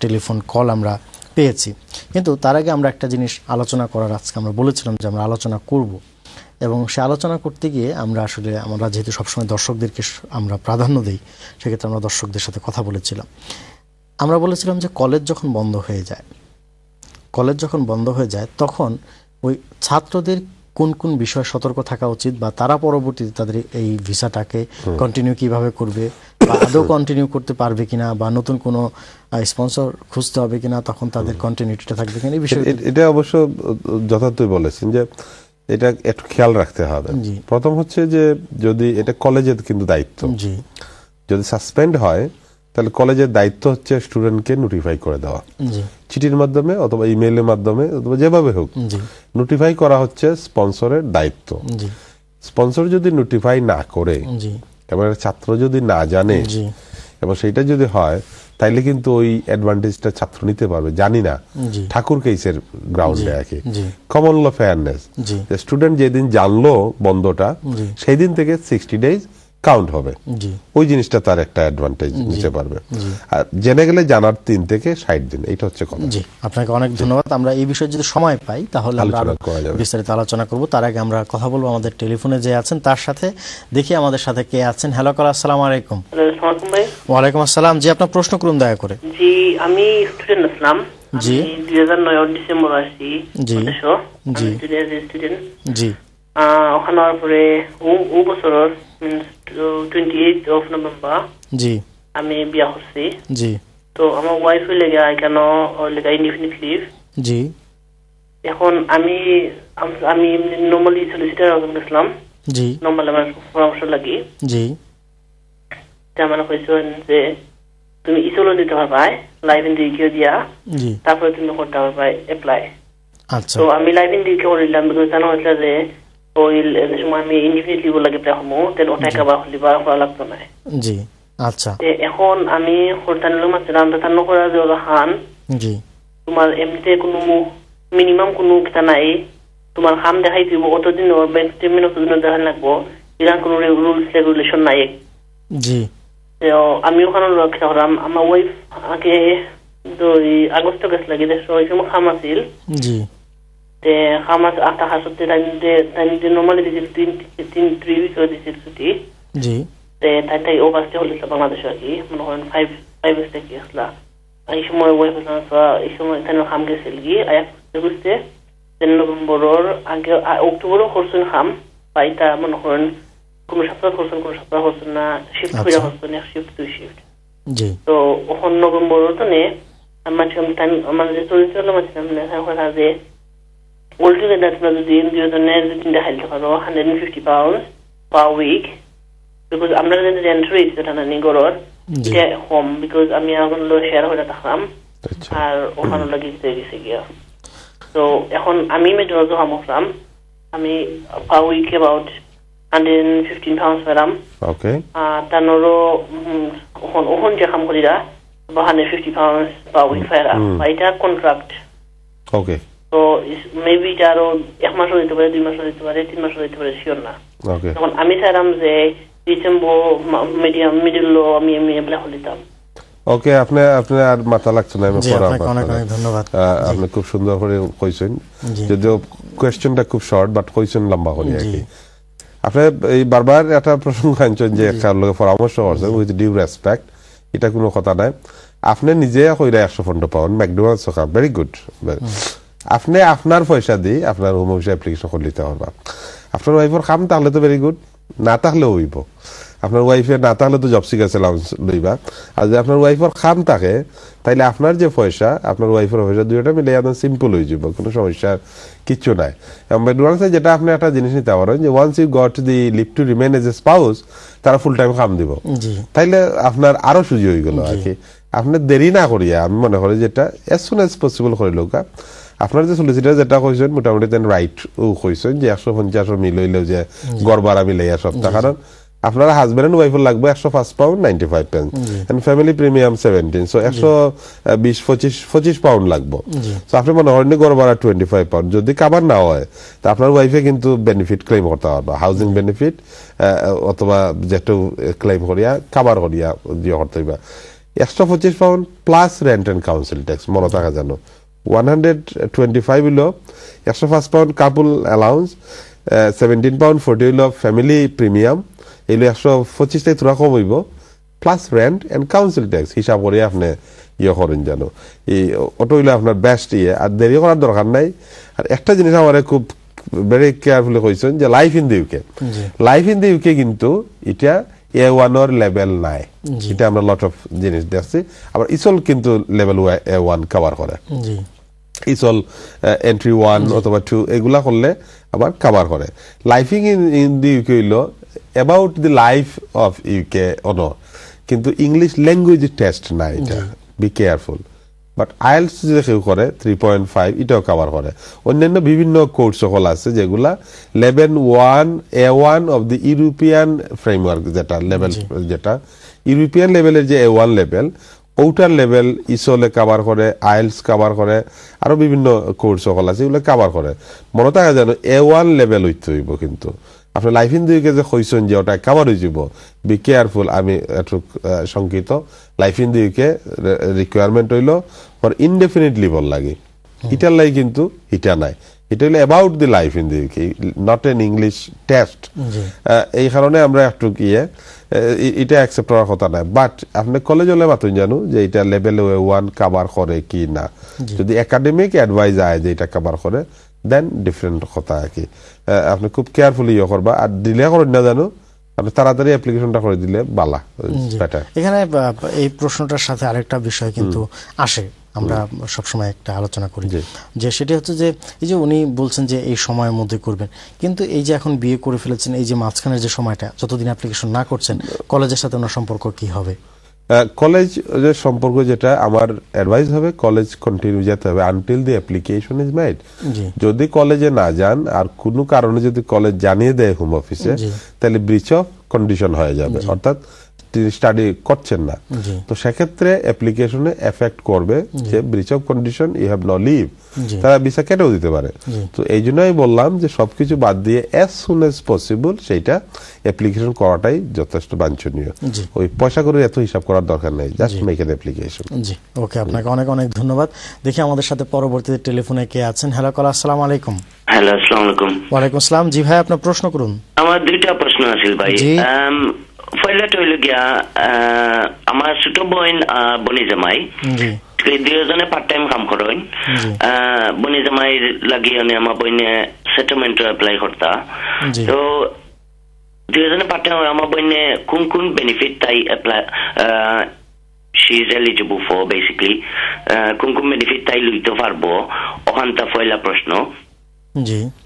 টেলিফোন কল আমরা পেয়েছি, কিন্তু তার আগে আমরা একটা জিনিস আলোচনা করার আজকে আমরা বলেছিলাম যে আমরা আলোচনা করব, এবং সে আলোচনা করতে গিয়ে আমরা যেহেতু সবসময় দর্শকদেরকে আমরা প্রাধান্য দিই, সেক্ষেত্রে আমরা দর্শকদের সাথে কথা বলেছিলাম। আমরা বলেছিলাম যে কলেজ যখন বন্ধ হয়ে যায় তখন ওই ছাত্রদের কোন কোন বিষয়ে সতর্ক থাকা উচিত, বা তারা পরবর্তীতে তাদের এই ভিসাটাকে কন্টিনিউ কিভাবে করবে, বা আদৌ কন্টিনিউ করতে পারবে কিনা, বা নতুন কোনো স্পন্সর খুঁজতে হবে কিনা, তখন তাদের কন্টিনিউটিটা থাকবে কিনা, এই বিষয়ে এটা অবশ্য যথার্থই বলেছেন যে এটা একটু খেয়াল রাখতে হবে। প্রথম হচ্ছে যে যদি এটা কলেজের কিন্তু দায়িত্ব, যদি সাসপেন্ড হয় তাহলে কলেজের দায়িত্ব হচ্ছে স্টুডেন্টকে নোটিফাই করে দেওয়া, চিঠির মাধ্যমে অথবা ইমেইলের মাধ্যমে অথবা যেভাবে হোক নোটিফাই করা হচ্ছে স্পন্সরের দায়িত্ব। স্পন্সর যদি নোটিফাই না করে এবং ছাত্র যদি না জানে এবং সেইটা যদি হয়, তাইলে কিন্তু ওই অ্যাডভান্টেজটা ছাত্র নিতে পারবে। জানি না ঠাকুর কেসের গ্রাউন্ডে আগে কমন ল ফেয়ারনেস, স্টুডেন্ট যেদিন জানলো বন্ধটা সেই দিন থেকে 60 days কাউন্ট হবে, ওই জিনিসটা তার একটা অ্যাডভান্টেজ নিতে পারবে। আর জেনে গেলে জানার 3 থেকে 60 দিন, এটা হচ্ছে কথা। জি, আপনাকে অনেক ধন্যবাদ। আমরা এই বিষয়ে যদি সময় পাই তাহলে আমরা বিস্তারিত আলোচনা করব। তার আগে আমরা কথা বলবো আমাদের টেলিফোনে যে আছেন তার সাথে। দেখি আমাদের সাথে কে আছেন। হ্যালো কল, আসসালামু আলাইকুম। ওয়ালাইকুম আসসালাম। জি, আপনার প্রশ্ন করুন দয়া করে। জি, আমি স্টুডেন্ট আসলাম। জি, 2009 ডিসেম্বর আসি। জি জি স্টুডেন্ট। জি, ওখানে পরে ও বছরের 28 of November জি আমি বিয়া করছি। জি, তো আমার ওয়াইফ লেগে কেন লেগে ইনডিফিনিট লিভ। জি, এখন আমি নর্মালি সলিসিটার গেছিলাম। জি, নর্মাল আমার পরামর্শ লাগি। জি, তেমন কইছেন যে তুমি ইসোলো দিতে পারবা, লাইভ ইন ডিকে দিয়া, জি, তারপরে তুমি করতে পারবা অ্যাপ্লাই। আচ্ছা, তো আমি লাইভ ইন ডিকে করিলাম, বিকজ জানা হইছে যে ওই সময় আমি ইনডিফিনিট লিভ লাগে প্রাহমু, তেন ওটা একেবারে হলিবা করা লাগতো না। জি, আচ্ছা। এখন আমি হরতানিলো মাত্রাম তান্ন করা যে হান, জি, তোমার এমনিতে কোনো মিনিমাম কোনো কিতা নাই, তোমার কাম দেখাই দিব অতদিন ওর ব্যাংক স্টেটমেন্ট অতদিন দেখা লাগবো, এখান কোনো রুলস রেগুলেশন নাই। জি, আমি ওখানে কিতা করাম, আমার ওয়াইফ আগে আগস্ট গেছ লাগি দেশ ওই সময় খাম আছিল। জি, তে খামাস আটা হাসতে তাই নর্মালি দিছিল 3 উইক দিছিল ছুটি। জি, তে তাই ওভারস্টে হল বাংলাদেশে আর কি, মনে করেন 5 উইক কি আসলা। এই সময় ওয়াইফ এই সময় তাই খাম গেছিল কি আয়া বুঝতে নভেম্বরের আগে অক্টোবরও করছেন খাম, পাইতা মনে করেন কোন সপ্তাহ করছেন কোন সপ্তাহ করছেন না, শিফট করে করছেন, এক শিফট 2 শিফট। জি, তো ওখান নভেম্বরের তো নে আমার যে চরিত্র মাঝখানে যে altogether যদি দুজনে হেলতে পারো 150 pounds per week, because আমরা যদি এন্ট্রি এটা না গরর এটা হোম, বিকজ আমি এখন লো শেয়ার হয়ে থাকলাম আর ওখানে লাগি গেছে গিয়া। তো এখন আমি মেজর হাম হলাম, আমি per week about 115 pounds পেলাম। ওকে, তারপরও ওখান যে কাম করিরা 150 pounds per week পেলাম, এটা কন্ট্রাক্ট। ওকে, তো মেবি আরো 1 মাস হইতে পারে, 2 মাস হইতে পারে, 3 মাস হইতে পারে, শিওর না। তখন আমি চাইলাম যে ডিসেম্বর মিডল আমি এপ্লাই করিতাম। ওকে, আপনি আর মাথা লাগছে না। ধন্যবাদ, আপনি খুব সুন্দর করে কইছেন, যদিও কোয়েশ্চেনটা খুব শর্ট বাট কইছেন লম্বা করে আর কি। আপনি এই বারবার একটা প্রসঙ্গ আনছেন যে কার লগে পরামর্শ করছেন, উইথ ডিউ রেসপেক্ট, এটা কোনো কথা নাই। আপনি নিজে কইরা 150 পাউন্ড ম্যাকডোনাল্ডস খান, ভেরি গুড। আপনি আপনার পয়সা দিয়ে আপনার হোম অফিসে অ্যাপ্লিকেশন করে নিতে পারবা। আপনার ওয়াইফের কাম তাহলে তো ভেরি গুড, না থাকলেও হইব। আপনার ওয়াইফের না থাকলে তো জব সিকার অ্যালাউন্স লইবা। আর যদি আপনার ওয়াইফের কাম থাকে তাইলে আপনার যে পয়সা আপনার ওয়াইফের পয়সা দুইটা মিলে একদম সিম্পল হয়ে যাব, কোনো সমস্যার কিচ্ছু নাই। ম্যাকডোনাল্ডসে যেটা আপনি একটা জিনিস নিতে পারেন যে once you got the leave to remain as a spouse, তারা ফুল টাইম কাম দিব, তাইলে আপনার আরো সুযোগ হয়ে গেল আর কি। আপনি দেরি না করিয়া আমি মনে করি যেটা এজ সুন এজ পসিবল করে লোকা। আপনার যে সলিসিটার যেটা কইছেন মোটামুটি রাইট ও কইছেন যে 150 মিল হইলেও যে গড় ভাড়া মিলাইয়া সপ্তাহ, কারণ আপনারা হাজবেন্ড এন্ড ওয়াইফের লাগবে 105 pound 95 pence and family premium 17, so 120-25 pound লাগবে। সো আপনি মনে হয় গড় ভাড়া 25 পাউন্ড, যদি কাভার না হয় তা আপনার ওয়াইফে কিন্তু বেনিফিট ক্লেম করতে পারবে, হাউজিং বেনিফিট অথবা যেটা ক্লেম করিয়া কাভার করিয়া দিয়ে করতে হইবা। 125 pound plus rent and council tax মনে থাকা জানো। 125 হইল 105 পাউন্ড কাপল অ্যালাউন্স, 17 পাউন্ড 40 হইল ফ্যামিলি প্রিমিয়াম, এগুলো 125 থেকে তোরা কম হইব, plus rent and council tax হিসাব করে আপনি করেন জানো। এই ওটা হইলো আপনার বেস্ট আর দেরি করার দরকার নাই। আর একটা জিনিস আমার খুব ভেরি কেয়ারফুলি কইছেন যে life in the UK, life in the UK কিন্তু এটা A1 লেভেল নাই, এটা আমরা লট অফ জিনিস দেখছি। আবার ইসল কিন্তু লেভেল A1 কভার করে, ইসল এন্ট্রি 1 অথবা 2 এগুলা করলে আবার কভার করে। লাইফিং ইন দি ইউকে হইল about the life of UK অনো, কিন্তু ইংলিশ ল্যাঙ্গুয়েজ টেস্ট নাই, এটা বি কেয়ারফুল। বাট আইএলস যে কেউ করে 3.5 এটাও কভার করে। অন্যান্য বিভিন্ন কোর্স সকল আছে যেগুলা level 1 A1 of the European framework, যেটা লেভেল যেটা ইউরোপিয়ান লেভেলের যে A1 লেভেল, ওটার লেভেল ইসলে কভার করে, আইএলস কভার করে, আরো বিভিন্ন কোর্স সকল আছে এগুলো কভার করে। মনে থাকা যেন A1 লেভেল হইতে হইব, কিন্তু আপনি লাইফ ইন দিকে যে কইছেন যে ওটা কভার হয়ে যাব, বি কেয়ারফুল। আমি একটু শঙ্কিত, লাইফ ইন দিকে রিকোয়ারমেন্ট হইল ফর ইনডেফিনিট লিভল লাগে, এটার লাগে কিন্তু এটা নাই, এটা হইলো অ্যাবাউট দি লাইফ ইন দিকে, নট এন ইংলিশ টেস্ট। এই কারণে আমরা একটু গিয়ে এটা অ্যাকসেপ্ট করার কথা না। বাট আপনি কলেজ হলে মাতুন জানো যে এটা লেভেল 1 কভার করে কি না, যদি একাডেমিক অ্যাডভাইস আয় যে এটা কভার করে দেন ডিফারেন্ট কথা আর কি। আপনি খুব কেয়ারফুলি ইয়ে করবা, আর দিলে করেন না জানো আপনি তাড়াতাড়ি অ্যাপ্লিকেশনটা করে দিলে বালা বেটার। এখানে এই প্রশ্নটার সাথে আরেকটা বিষয় কিন্তু আসে, আমরা সবসময় একটা আলোচনা করি যে সেটা হচ্ছে যে এই যে উনি বলছেন যে এই সময়ের মধ্যে করবেন, কিন্তু এই যে এখন বিয়ে করে ফেলেছেন, এই যে মাঝখানের যে সময়টা যতদিন অ্যাপ্লিকেশন না করছেন, কলেজের সাথে ওনার সম্পর্ক কি হবে? কলেজের সম্পর্ক যেটা আমার অ্যাডভাইস হবে, কলেজ কন্টিনিউ যেতে হবে until the application is made. যদি কলেজে না যান আর কোনো কারণে যদি কলেজ জানিয়ে দেয় হোম অফিসে, তাহলে ব্রিচ অফ কন্ডিশন হয়ে যাবে, অর্থাৎ তিনি স্টাডি করছেন না। তো সেক্ষেত্রে অ্যাপ্লিকেশনে এফেক্ট করবে যে breach of condition, you have no leave, তারা ভিসা কেটেও দিতে পারে। তো এই জন্যই বললাম যে সবকিছু বাদ দিয়ে অ্যাজ সুন এজ পসিবল সেইটা অ্যাপ্লিকেশন করাটাই যথেষ্ট বাঞ্ছনীয়। ওই পয়সা করে এত হিসাব করার দরকার নেই, জাস্ট মেক এন অ্যাপ্লিকেশন। জি, ওকে, আপনাকে অনেক অনেক ধন্যবাদ। দেখি আমাদের সাথে পরবর্তীতে টেলিফোনে কে আছেন। হ্যালো কল, আসসালামু আলাইকুম। হ্যালো, আসসালামু আলাইকুম। ওয়ালাইকুম আসসালাম। জি ভাই, আপনার প্রশ্ন করুন। আমার দুইটা প্রশ্ন আছে ভাই। পয়লাটা হইল গিয়া, আমার ছোট বোন বনি জামাই দুজনে পার্ট টাইম কাম করেন। বনি জামাই লাগিয়ে আমার বইনে সেটেলমেন্ট এপ্লাই করতা, তো দুজনে পার্ট টাইম আমার বইনে কোন কোন বেনিফিট তাই apply she is eligible for basically, কোন কোন বেনিফিট তাই লইতে পারবো, ওখানটা পয়লা প্রশ্ন।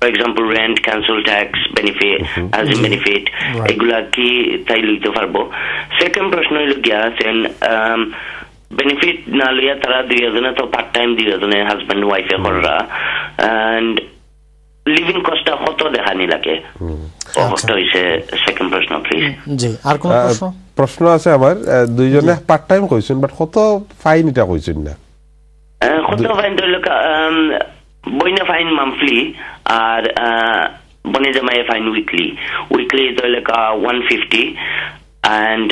For example, rent, council tax, benefit, housing benefit, এগুলা কি তাই লইতে পারবো। সেকেন্ড প্রশ্ন হইল গিয়া, বেনিফিট না লইয়া তারা দুইজনে তো পার্ট টাইম দুইজনে হাজব্যান্ড ওয়াইফে কররা, এন্ড লিভিং কস্টটা কত দেখানি লাগে, ওটা হইছে সেকেন্ড প্রশ্ন প্লিজ। জি, আর কোন প্রশ্ন? প্রশ্ন আছে আমার, দুইজনে পার্ট টাইম কইছেন, বাট কত ফাইন এটা কইছেন না। কত ফাইন হইল, বইনে ফাইন মান্থলি আর বনে জামাই ফাইন উইকলি। উইকলি হইল 150 and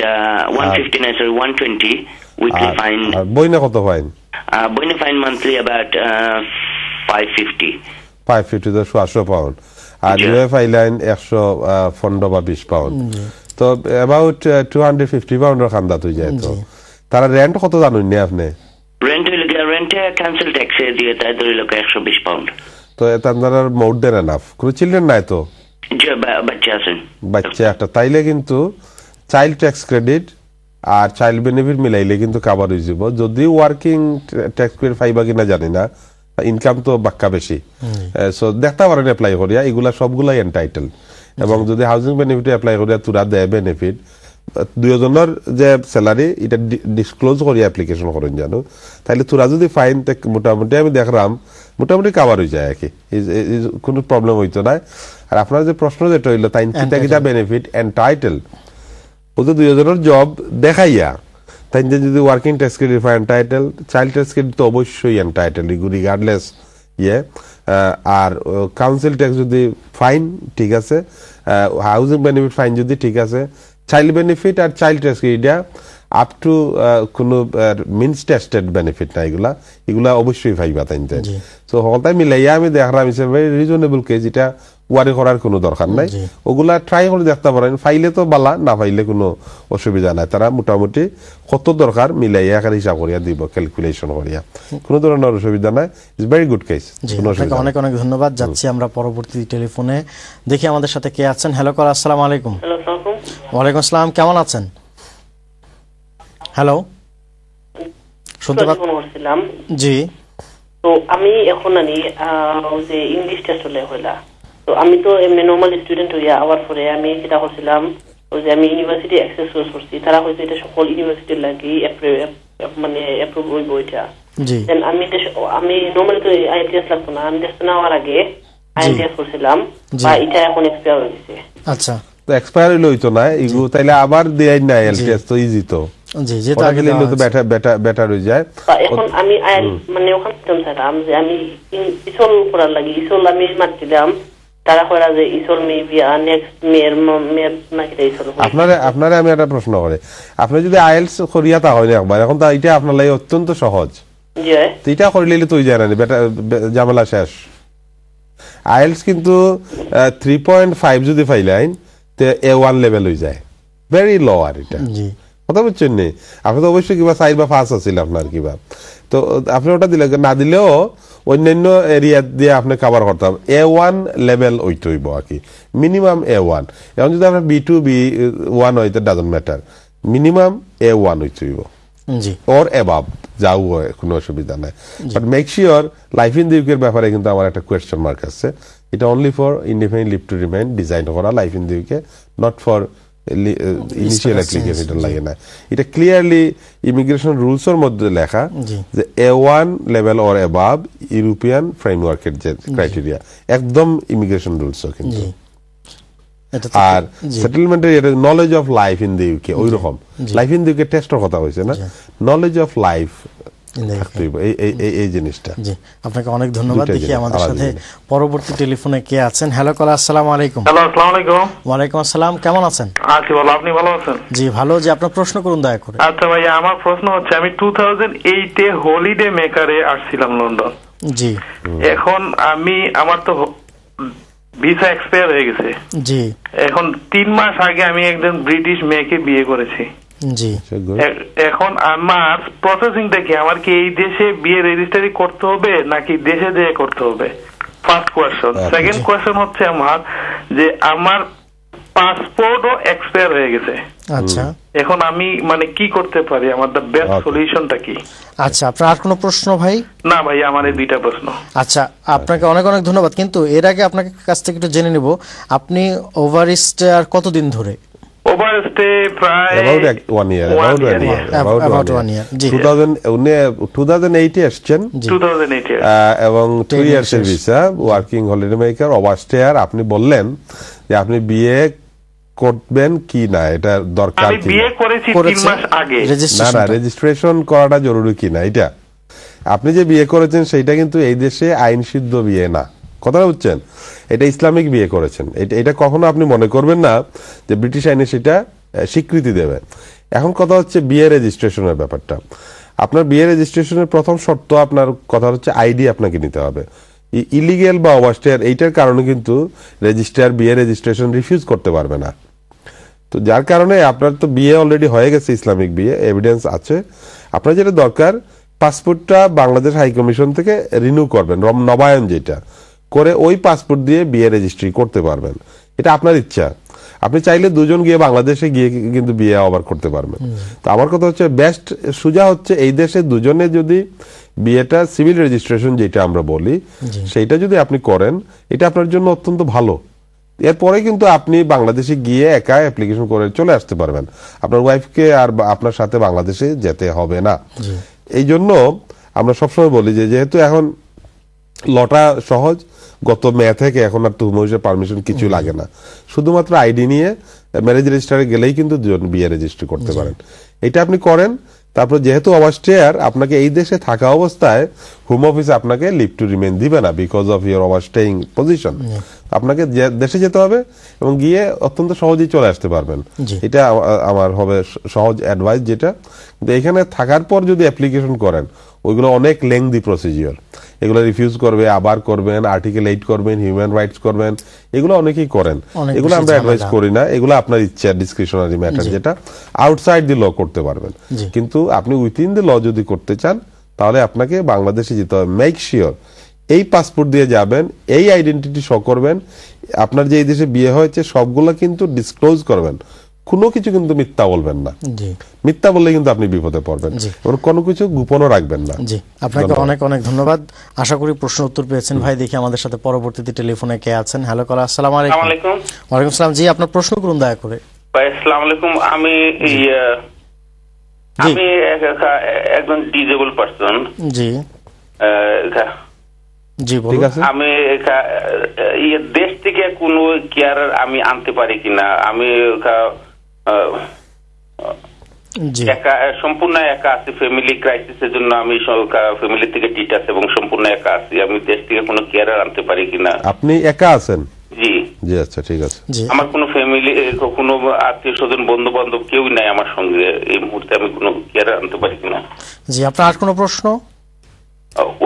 150 না, sorry 120 উইকলি ফাইন। বইনে কত ফাইন? বইনে ফাইন মান্থলি about 550 তো 700 পাউন্ড, আর ইউএফ আইলাইন 115 বা 20 পাউন্ড, তো অ্যাবাউট 250 পাউন্ডের খান্দা হয়ে যায়। তো তারা রেন্ট কত জানেন না আপনি? রেন্ট হইল রেন্টে ক্যান্সেল ট্যাক্স দিয়ে তাই ধরিল 120 পাউন্ড। তো তারা মোর দেন এনাফ। কোনো চিলড্রেন নাই তো? জি, বাচ্চা আছেন। বাচ্চা একটা, তাইলে কিন্তু চাইল্ড ট্যাক্স ক্রেডিট আর চাইল্ড বেনিফিট মিলাইলে কিন্তু কভার হয়ে যাব। যদি ওয়ার্কিং ট্যাক্স ক্রেডিট পাইবা কিনা জানি না, ইনকাম তো বাক্কা বেশি, সো দেখতে পারেন অ্যাপ্লাই করিয়া, এগুলা সবগুলাই এন্টাইটেল। এবং যদি হাউজিং বেনিফিট অ্যাপ্লাই করিয়া তুরা দেয় বেনিফিট, দুজনের যে স্যালারি এটা ডিসক্লোজ করিয়া অ্যাপ্লিকেশন করেন জানো, তাহলে তোরা যদি ফাইন মোটামুটি আমি দেখলাম মোটামুটি কাভার হয়ে যায় আর কি, কোনো প্রবলেম হইতো না। আর আপনার যে প্রশ্ন যেটা হইলো তাই কিতা কিতা বেনিফিট এন্টাইটেল, ও তো 2000 জব দেখাইয়া তাই যদি working tax credit for entitle, child tax credit তো অবশ্যই এনটাইটেল রিগার্ডলেস আর কাউন্সিল ট্যাক্স যদি ফাইন ঠিক আছে, হাউজিং বেনিফিট ফাইন যদি ঠিক আছে, চাইল্ড বেনিফিট আর child tax credit up to কোনো মিনস টেস্টেড বেনিফিট না, এগুলা অবশ্যই পাইবা তাই। সো হলটাই মিলাইয়া আমি দেখলাম it's a very reasonable case, এটা ওয়ারি করার কোনো দরকার নাই, ওগুলা ট্রাই করে দেখতে পারেন। ফাইলে তো বালা, না ফাইলে কোনো অসুবিধা নাই, তারা মোটামুটি কত দরকার মিলাইয়া এখানে হিসাব করিয়া দিব, ক্যালকুলেশন করিয়া, কোনো ধরনের অসুবিধা নাই। It's very good case. অনেক অনেক ধন্যবাদ। যাচ্ছি আমরা পরবর্তী টেলিফোনে, দেখি আমাদের সাথে কে আছেন। হ্যালো কর, আসসালামু আলাইকুম। ওয়ালাইকুম আসসালাম, কেমন আছেন? হ্যালো, শুনতে পাচ্ছেন? জি। তো আমি এখন যে ইংলিশ টেস্ট হলে হইলা, তো আমি তো এমনি নর্মাল স্টুডেন্ট হইয়া আবার পরে আমি যেটা করছিলাম যে আমি ইউনিভার্সিটি অ্যাক্সেস করছি, তারা হয়তো এটা সকল ইউনিভার্সিটির লাগি মানে অ্যাপ্রুভ হইব এটা। দেন আমি নর্মালি তো আইএলটিএস লাগতো না, আমি টেস্ট নেওয়ার আগে আইএলটিএস করছিলাম, বা এটা এখন এক্সপায়ার হয়ে গেছে। আচ্ছা, তো এক্সপায়ার হইলো তো না এগু, তাইলে আবার দেয় না আইএলটিএস, তো ইজি তো। জি, যেটা আগে দিলে তো বেটার হয়ে যায়। এখন আমি মানে ওখান থেকে চাইলাম যে আমি ইসল করার লাগি, ইসল আমি মারছিলাম, তারা করা যে ইসল মেবি নেক্সট মেয়ের নাকি ইসল। আপনারা আমি একটা প্রশ্ন করে, আপনি যদি আইএলস করিয়া তা হয় না একবার, এখন তো এটা আপনার লাগে অত্যন্ত সহজ। জি, তো এটা করে নিলে তুই জানেন ঝামেলা শেষ। আইএলস কিন্তু 3.5 যদি ফাইলাইন তো A1 লেভেল হয়ে যায়, ভেরি লো। আর এটা কথা বুঝছেন নি, আপনি তো অবশ্যই কিবা 4 বা 5 আছিল আপনার কিবা, তো আপনি ওটা দিলে না দিলেও অন্যান্য এরিয়া দিয়ে আপনি কভার করতাম। A1 লেভেল ওইটা হইব আর কি, মিনিমাম A1। এখন যদি আপনার B2 B1 হয় তো ডাজন্ট ম্যাটার, মিনিমাম A1 হইতে হইব, ওর অ্যাবাভ যাও কোনো অসুবিধা নাই। But make sure life in the ইউকের ব্যাপারে কিন্তু আমার একটা কোয়েশ্চেন মার্ক আছে। এটা only for indefinite leave to remain design করা life in the UK, not for initial application লাগে না। এটা ক্লিয়ারলি ইমিগ্রেশন রুলস এর মধ্যে লেখা যে A1 level or above European ফ্রেমওয়ার্কের যে ক্রাইটেরিয়া, একদম ইমিগ্রেশন রুলস। কিন্তু আর সেটেলমেন্টের knowledge of life in the UK ওই রকম, লাইফ ইন দি ইউকে টেস্টের কথা হয়েছে না, নলেজ অফ লাইফ এই জিনিসটা। জি, আপনাকে অনেক ধন্যবাদ। দেখি আমাদের সাথে পরবর্তী টেলিফোনে কে আছেন। হ্যালো কলা, আসসালামু আলাইকুম। হ্যালো, আসসালামু আলাইকুম। ওয়ালাইকুম আসসালাম, কেমন আছেন? আছি ভালো, আপনি ভালো আছেন? জি ভালো। যে আপনার প্রশ্ন করুন দয়া করে। আচ্ছা ভাই, আমার প্রশ্ন হচ্ছে আমি 2008 এ হলিডে মেকারে আসছিলাম লন্ডন। জি। এখন আমার তো ভিসা এক্সপায়ার হয়ে গেছে। জি। এখন 3 মাস আগে আমি একজন ব্রিটিশ মেয়েকে বিয়ে করেছি। জি। এখন আমার প্রসেসিংটা কি, আমার কি এই দেশে বিয়ে রেজিস্ট্রি করতে হবে নাকি দেশে যেয়ে করতে হবে? First question. সেকেন্ড কোয়েশ্চন হচ্ছে আমার যে আমার পাসপোর্টও এক্সপায়ার হয়ে গেছে। আচ্ছা, এখন আমি মানে কি করতে পারি, আমার দ্য বেস্ট সলিউশনটা কি? আচ্ছা, আপনার আর কোনো প্রশ্ন ভাই? না ভাই, আমার এই 2টা প্রশ্ন। আচ্ছা, আপনাকে অনেক অনেক ধন্যবাদ। কিন্তু এর আগে আপনাকে কাছ থেকে একটু জেনে নেব, আপনি ওভারস্টে আর কতদিন ধরে? ওভারস্টে প্রায় about 1 year, about 1 year। 2008 এ আসছেন, 2008 এবং 2 ইয়ার্স এর visa, working holiday maker, overstay. আর আপনি বললেন যে আপনি বিয়ে করবেন কি না, এটা দরকার কি? আমি বিয়ে করেছি 3 মাস আগে। না, রেজিস্ট্রেশন করাটা জরুরি কিনা এটা। আপনি যে বিয়ে করেছেন সেটা কিন্তু এই দেশে আইন সিদ্ধ বিয়ে না, কথাটা বুঝছেন? এটা ইসলামিক বিয়ে করেছেন। এটা কখনো আপনি মনে করবেন না যে ব্রিটিশ আইনে সেটা স্বীকৃতি দেবে। এখন কথা হচ্ছে বিয়ে রেজিস্ট্রেশনের ব্যাপারটা। আপনার বিয়ে রেজিস্ট্রেশনের প্রথম শর্ত, আপনার কথা হচ্ছে আইডি আপনাকে নিতে হবে। ইলিগেল বা ওভারস্টেয়ার এইটার কারণে কিন্তু রেজিস্ট্রার বিয়ে রেজিস্ট্রেশন রিফিউজ করতে পারবে না। তো যার কারণে আপনার তো বিয়ে অলরেডি হয়ে গেছে, ইসলামিক বিয়ে, এভিডেন্স আছে। আপনার যেটা দরকার, পাসপোর্টটা বাংলাদেশ হাই কমিশন থেকে রিনিউ করবেন, নবায়ন যেটা করে ওই পাসপোর্ট দিয়ে বিয়ে রেজিস্ট্রি করতে পারবেন। এটা আপনার ইচ্ছা। আপনি চাইলে দুজন গিয়ে বাংলাদেশে গিয়ে কিন্তু বিয়ে আবার করতে পারবেন। তো আমার কথা হচ্ছে বেস্ট সুজা হচ্ছে এই দেশে দুজনে যদি বিয়েটা সিভিল রেজিস্ট্রেশন যেটা আমরা বলি সেইটা যদি আপনি করেন, এটা আপনার জন্য অত্যন্ত ভালো। এরপরে কিন্তু আপনি বাংলাদেশে গিয়ে একা অ্যাপ্লিকেশন করে চলে আসতে পারবেন, আপনার ওয়াইফকে আর আপনার সাথে বাংলাদেশে যেতে হবে না। এই জন্য আমরা সবসময় বলি যে যেহেতু এখন লটা সহজ, গত মে থেকে এখন আর তুমুজের পারমিশন কিছু লাগে না, শুধুমাত্র আইডি নিয়ে ম্যারেজ রেজিস্ট্রারে গেলেই কিন্তু দুজন বিয়ে রেজিস্ট্রি করতে পারেন। এটা আপনি করেন। তারপর যেহেতু ওভারস্টেয়ার, আপনাকে এই দেশে থাকা অবস্থায় হোম অফিস আপনাকে লিভ টু রিমেইন দিবে না বিকজ অফ ইওর ওভারস্টেইং পজিশন। আপনাকে দেশে যেতে হবে এবং গিয়ে অত্যন্ত সহজেই চলে আসতে পারবেন। এটা আমার হবে সহজ অ্যাডভাইস যেটা। কিন্তু এখানে থাকার পর যদি অ্যাপ্লিকেশন করেন, ওইগুলো অনেক লেংদি প্রসিজিওর, এগুলো রিফিউজ করবে, আবার করবেন, আর্টিকেল 8 করবেন, হিউম্যান রাইটস করবেন, এগুলো অনেকেই করেন। এগুলো আমরা অ্যাডভাইস করি না, এগুলো আপনার ইচ্ছা, ডিসক্রিশনারি ম্যাটার, যেটা আউটসাইড দি ল করতে পারবেন। কিন্তু আপনি উইথিন দি ল যদি করতে চান, তাহলে আপনাকে বাংলাদেশে যেতে হবে। মেক শিওর এই পাসপোর্ট দিয়ে যাবেন, এই আইডেন্টিটি শো করবেন, আপনার যে এই দেশে বিয়ে হয়েছে সবগুলো কিন্তু ডিসক্লোজ করবেন, কোনো কিছু কিন্তু মিথ্যা বলবেন না। মিথ্যা বললে কিন্তু আপনি বিপদে পড়বেন, কোনো কিছু গোপনও রাখবেন না। জি, আপনাকে অনেক অনেক ধন্যবাদ। আশা করি প্রশ্ন উত্তর পেয়েছেন ভাই। দেখি আমাদের সাথে পরবর্তীতে টেলিফোনে কে আছেন। হ্যালো কলা, আসসালামু আলাইকুম। ওয়ালাইকুম আসসালাম। জি, আপনার প্রশ্ন করুন দয়া করে। ভাই আসসালামু আলাইকুম। আমি একজন ডিজেবল পারসন। জি জি, ঠিক আছে। আমি দেশ থেকে কোনো কেয়ার আমি আনতে পারি কিনা? আমি সম্পূর্ণ একা আছি, ফ্যামিলি ক্রাইসিসের জন্য আমি ফ্যামিলি থেকে ডিটাচ এবং সম্পূর্ণ একা আছি। আমি দেশ থেকে কোনো কেয়ার আনতে পারি কিনা? আপনি একা আছেন? জি জি, আচ্ছা ঠিক আছে। আমার কোনো ফ্যামিলি, কোনো আত্মীয় স্বজন, বন্ধু বান্ধব কেউই নাই আমার সঙ্গে। এই মুহূর্তে আমি কোনো কেয়ার আনতে পারি কিনা? জি, আপনার আর কোনো প্রশ্ন?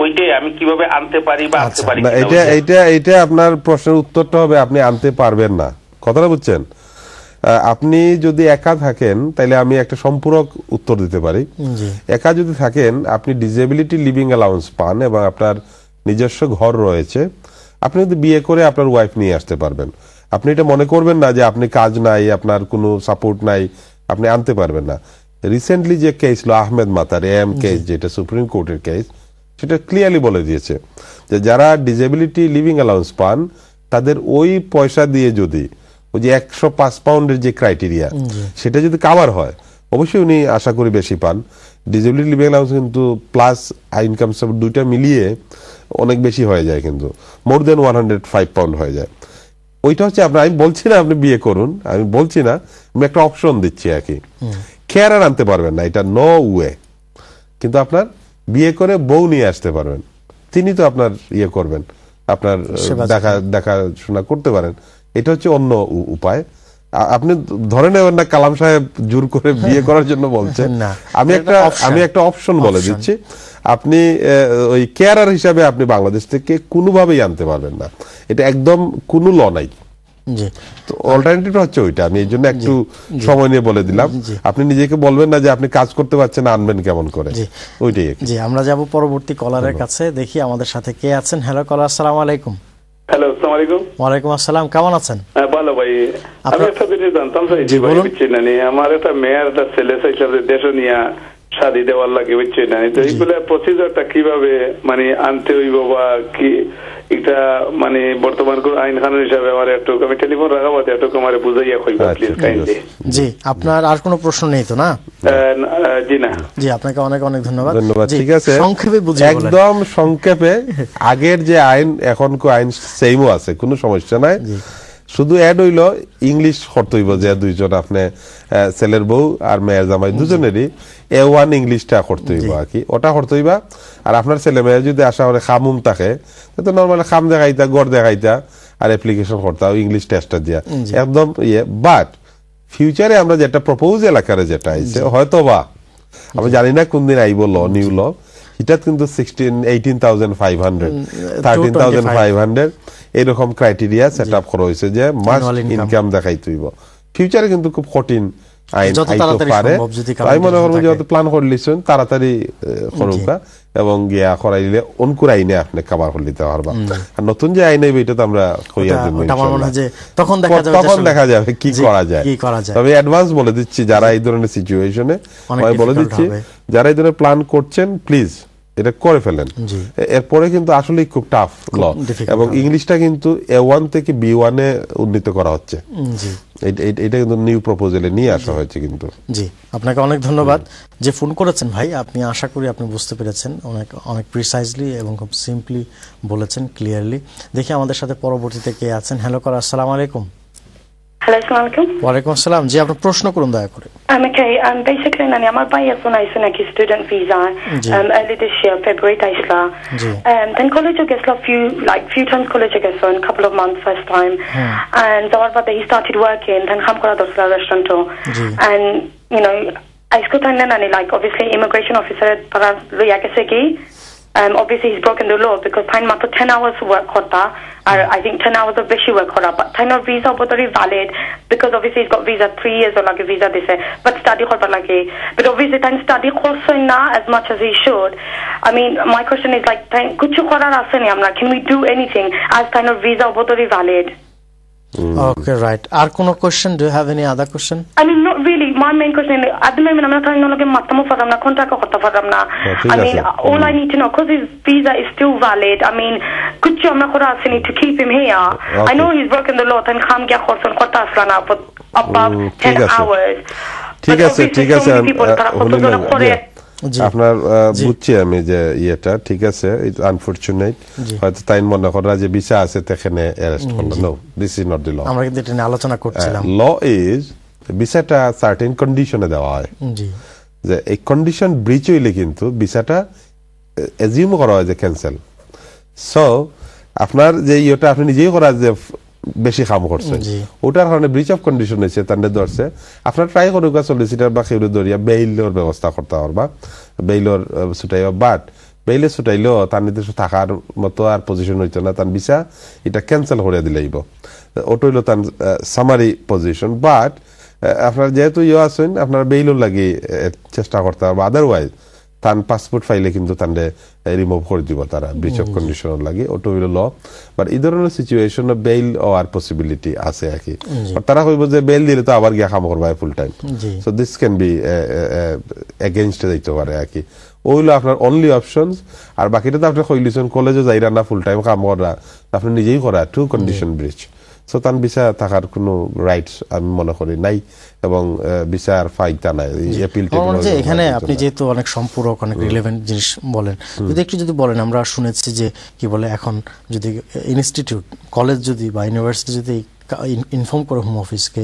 ওইটাই, আমি কিভাবে আনতে পারি বা আনতে পারি না। এইটা আপনার প্রশ্নের উত্তরটা হবে আপনি আনতে পারবেন না। কথাটা বুঝছেন? আপনি যদি একা থাকেন তাহলে আমি একটা সম্পূরক উত্তর দিতে পারি। একা যদি থাকেন, আপনি ডিসেবিলিটি লিভিং অ্যালাউন্স পান এবং আপনার নিজস্ব ঘর রয়েছে, আপনি যদি বিয়ে করে আপনার ওয়াইফ নিয়ে আসতে পারবেন। আপনি এটা মনে করবেন না যে আপনি কাজ নাই, আপনার কোনো সাপোর্ট নাই, আপনি আনতে পারবেন না। রিসেন্টলি যে কেস লো আহমেদ মাতার কেস, যেটা সুপ্রিম কোর্টের কেস, সেটা ক্লিয়ারলি বলে দিয়েছে যে যারা ডিসেবিলিটি লিভিং অ্যালাউন্স পান তাদের ওই পয়সা দিয়ে যদি ওই যে 105 পাউন্ডের যে ক্রাইটেরিয়া সেটা যদি কাভার হয়, অবশ্যই উনি আশা করি বেশি পান। ডিসেবিলিটি লিভিং অ্যালাউন্স কিন্তু প্লাস ইনকাম সব দুইটা মিলিয়ে অনেক বেশি হয়ে যায়, কিন্তু মোর দেন 105 পাউন্ড হয়ে যায়। ওইটা হচ্ছে আপনার, আমি বলছি না আপনি বিয়ে করুন, আমি বলছি না, আমি একটা অপশন দিচ্ছি আর কি। কেয়ার আনতে পারবেন না, এটা নো ওয়ে। কিন্তু আপনার বিয়ে করে বউ নিয়ে আসতে পারবেন, তিনি তো আপনার ইয়ে করবেন, আপনার দেখাশোনা করতে পারেন। এটা হচ্ছে অন্য উপায়। আপনি ধরে নেবেন না কালাম সাহেব জোর করে বিয়ে করার জন্য বলছেন। আমি একটা অপশন বলে দিচ্ছি। আপনি ওই কেয়ারার হিসাবে আপনি বাংলাদেশ থেকে কোনোভাবেই আনতে পারবেন না, এটা একদম কোনো ল নাই। তো অল্টারনেটিভটা হচ্ছে ওইটা। আমি এই জন্য একটু সময় নিয়ে বলে দিলাম। আপনি নিজেকে বলবেন না যে আপনি কাজ করতে পারছেন, আনবেন কেমন করে, ওইটাই। জি, আমরা যাব পরবর্তী কলারের কাছে। দেখি আমাদের সাথে কে আছেন। হ্যালো কলার, আসসালামু আলাইকুম। হ্যালো, আসসালামু আলাইকুম। ওয়ালাইকুম আসসালাম, কেমন আছেন? ভালো ভাই। আমি একটা জিনিস জানতাম আমার একটা মেয়ের একটা ছেলে হিসাবে দেশ নিয়ে শাদি দেওয়ার লাগে, বুঝছি না, তো এইগুলো প্রসিজারটা কিভাবে মানে আনতে হইব বা কি, এটা মানে বর্তমান আইন কানুন হিসাবে আমার একটু, আমি টেলিফোন রাখাবো একটু আমার বুঝাইয়া কইবা প্লিজ কাইন্ডলি। জি, আপনার আর কোনো প্রশ্ন নেই তো? না জি না। জি, আপনাকে অনেক অনেক ধন্যবাদ। ঠিক আছে, সংক্ষেপে বুঝিয়ে বলেন। একদম সংক্ষেপে। আগের যে আইন এখনকার আইন সেমও আছে, কোনো সমস্যা নাই। শুধু অ্যাড হইল ইংলিশ করতে হইব, যে দুইজন আপনি ছেলের বউ আর মেয়ের জামাই দুজনেরই A1 ইংলিশটা করতে হইব আর কি, ওটা করতে হইবা। আর আপনার ছেলে মেয়ে যদি আশা করে খামুম থাকে, তো নর্মালি খাম দেখাইতা, গড় দেখাইতা আর অ্যাপ্লিকেশন করতে ইংলিশ টেস্টটা দিয়া একদম ইয়ে। বাট ফিউচারে আমরা যেটা প্রপোজাল আকারে যেটা আইছে, হয়তো বা আমি জানি না কোন দিন আইব ল, নিউ ল, এটা কিন্তু 18,500 13,500 এরকম ক্রাইটেরিয়া সেট আপ করা হয়েছে যে মাস ইনকাম দেখাইতে হইব। ফিউচারে কিন্তু খুব কঠিন আইন আইতে পারে। আমি মনে করবো যেহেতু প্ল্যান করলিছেন তাড়াতাড়ি করুকা এবং গিয়া করাইলে অনকুর আইনে আপনি কাবার করে দিতে পারবা। আর নতুন যে আইন আইবে এটা তো আমরা কইয়া দেব, তখন দেখা যাবে কি করা যায়। তবে অ্যাডভান্স বলে দিচ্ছি, যারা এই ধরনের সিচুয়েশনে, আমি বলে দিচ্ছি যারা এই ধরনের প্ল্যান করছেন প্লিজ এটা করে ফেলেন। এরপরে কিন্তু আসলে খুব টাফ ল, এবং ইংলিশটা কিন্তু A1 থেকে B1 এ উন্নীত করা হচ্ছে। এটা কিন্তু নিউ প্রপোজালে নিয়ে আসা হয়েছে কিন্তু। জি, আপনাকে অনেক ধন্যবাদ যে ফোন করেছেন ভাই। আপনি আশা করি আপনি বুঝতে পেরেছেন, অনেক প্রিসাইজলি এবং খুব সিম্পলি বলেছেন, ক্লিয়ারলি। দেখি আমাদের সাথে পরবর্তীতে কে আছেন। হ্যালো কর, আসসালামু আলাইকুম। হ্যালো, আসসালামু আলাইকুম। ওয়ালাইকুম আসসালাম। জি, আপনার প্রশ্ন করুন দয়া করে। Okay, basically nani amar bhaiya sunayse naki student visa early this year February taisla then college gesla few times college gesla in couple of months first time and zawar bade he started working then kham kora dosla restaurant and you know isko tanne nani like obviously immigration officer tara loya gese ki obviously he's broken the law because time matro 10 hours work korta or I think 10 hours of beshi work kora but time of visa botari valid because obviously he's got visa 3 years or like a visa dise but study korba lage but obviously time study korso na as much as he should. I mean my question is like kuchu korar ase ni amra can we do anything as time of visa botari valid? Okay, right. Are kono question? Do you have any other question? I mean, not really. My main question is, at the moment, I'm not trying to look at matamo for them, contract or for them. I mean, all I need to know, because his visa is still valid. I mean, could you need to keep him here? I know he's broken the law, and kham gya khorson kota aslana for above 10 hours. ঠিক আছে, ঠিক আছে। আপনার বুঝছি আমি যে ইয়েটা ঠিক আছে, আনফরচুনেট হয়তো তাই মনে করা যে ভিসা আছে সেখানে অ্যারেস্ট করলো। No, this is not the law. আমরা কিন্তু এটা নিয়ে আলোচনা করছিলাম। ল ইজ ভিসাটা সার্টেন কন্ডিশনে দেওয়া হয়, যে এই কন্ডিশন ব্রিচ হইলে কিন্তু ভিসাটা এজিউম করা হয় যে ক্যান্সেল। সো আপনার যে ইয়েটা আপনি নিজেই করা যে বেশি কাম করছে ওটার কারণে ব্রিচ অফ কন্ডিশন হয়েছে তান্ডে ধরছে, আপনার ট্রাই করুক সলিসিটার বা কেউ ধরিয়া বেইলের ব্যবস্থা করতে পারবা, বেইলর ছুটাইবা। বাট বেইলে ছুটাইলেও তার নির্দিষ্ট থাকার মতো আর পজিশন হইতো না, তার ভিসা এটা ক্যান্সেল করে দিলেইব। ওটা হইল তার সামারি পজিশন। বাট আপনার যেহেতু ইয়ে আছেন আপনার বেইলর লাগি চেষ্টা করতে পারবা, আদারওয়াইজ তার পাসপোর্ট ফাইলে কিন্তু তান্ডে রিমুভ করে দিব তারা ব্রিচ অফ কন্ডিশন লাগে। ওটা হইল ল। বাট এই ধরনের সিচুয়েশন বেইল হওয়ার পসিবিলিটি আছে আর কি। তারা কইব যে বেইল দিলে তো আবার গিয়া কাম করবা full time, so this can be against যাইতে পারে আর কি। ওইলো আপনার অনলি অপশনস। আর বাকিটা তো আপনি কইলিছেন কলেজে যাইরা না ফুল টাইম কাম করা, আপনি নিজেই করা টু কন্ডিশন ব্রিচ। সো তার ভিসা থাকার কোনো রাইটস আমি মনে করি নাই এবং ভিসার ফাইদা নাই। এখানে আপনি যেহেতু অনেক সম্পূরক অনেক রিলেভেন্ট জিনিস বলেন, যদি একটু যদি বলেন, আমরা শুনেছি যে কি বলে এখন যদি ইনস্টিটিউট কলেজ যদি বা ইউনিভার্সিটি যদি ইনফর্ম করে হোম অফিসকে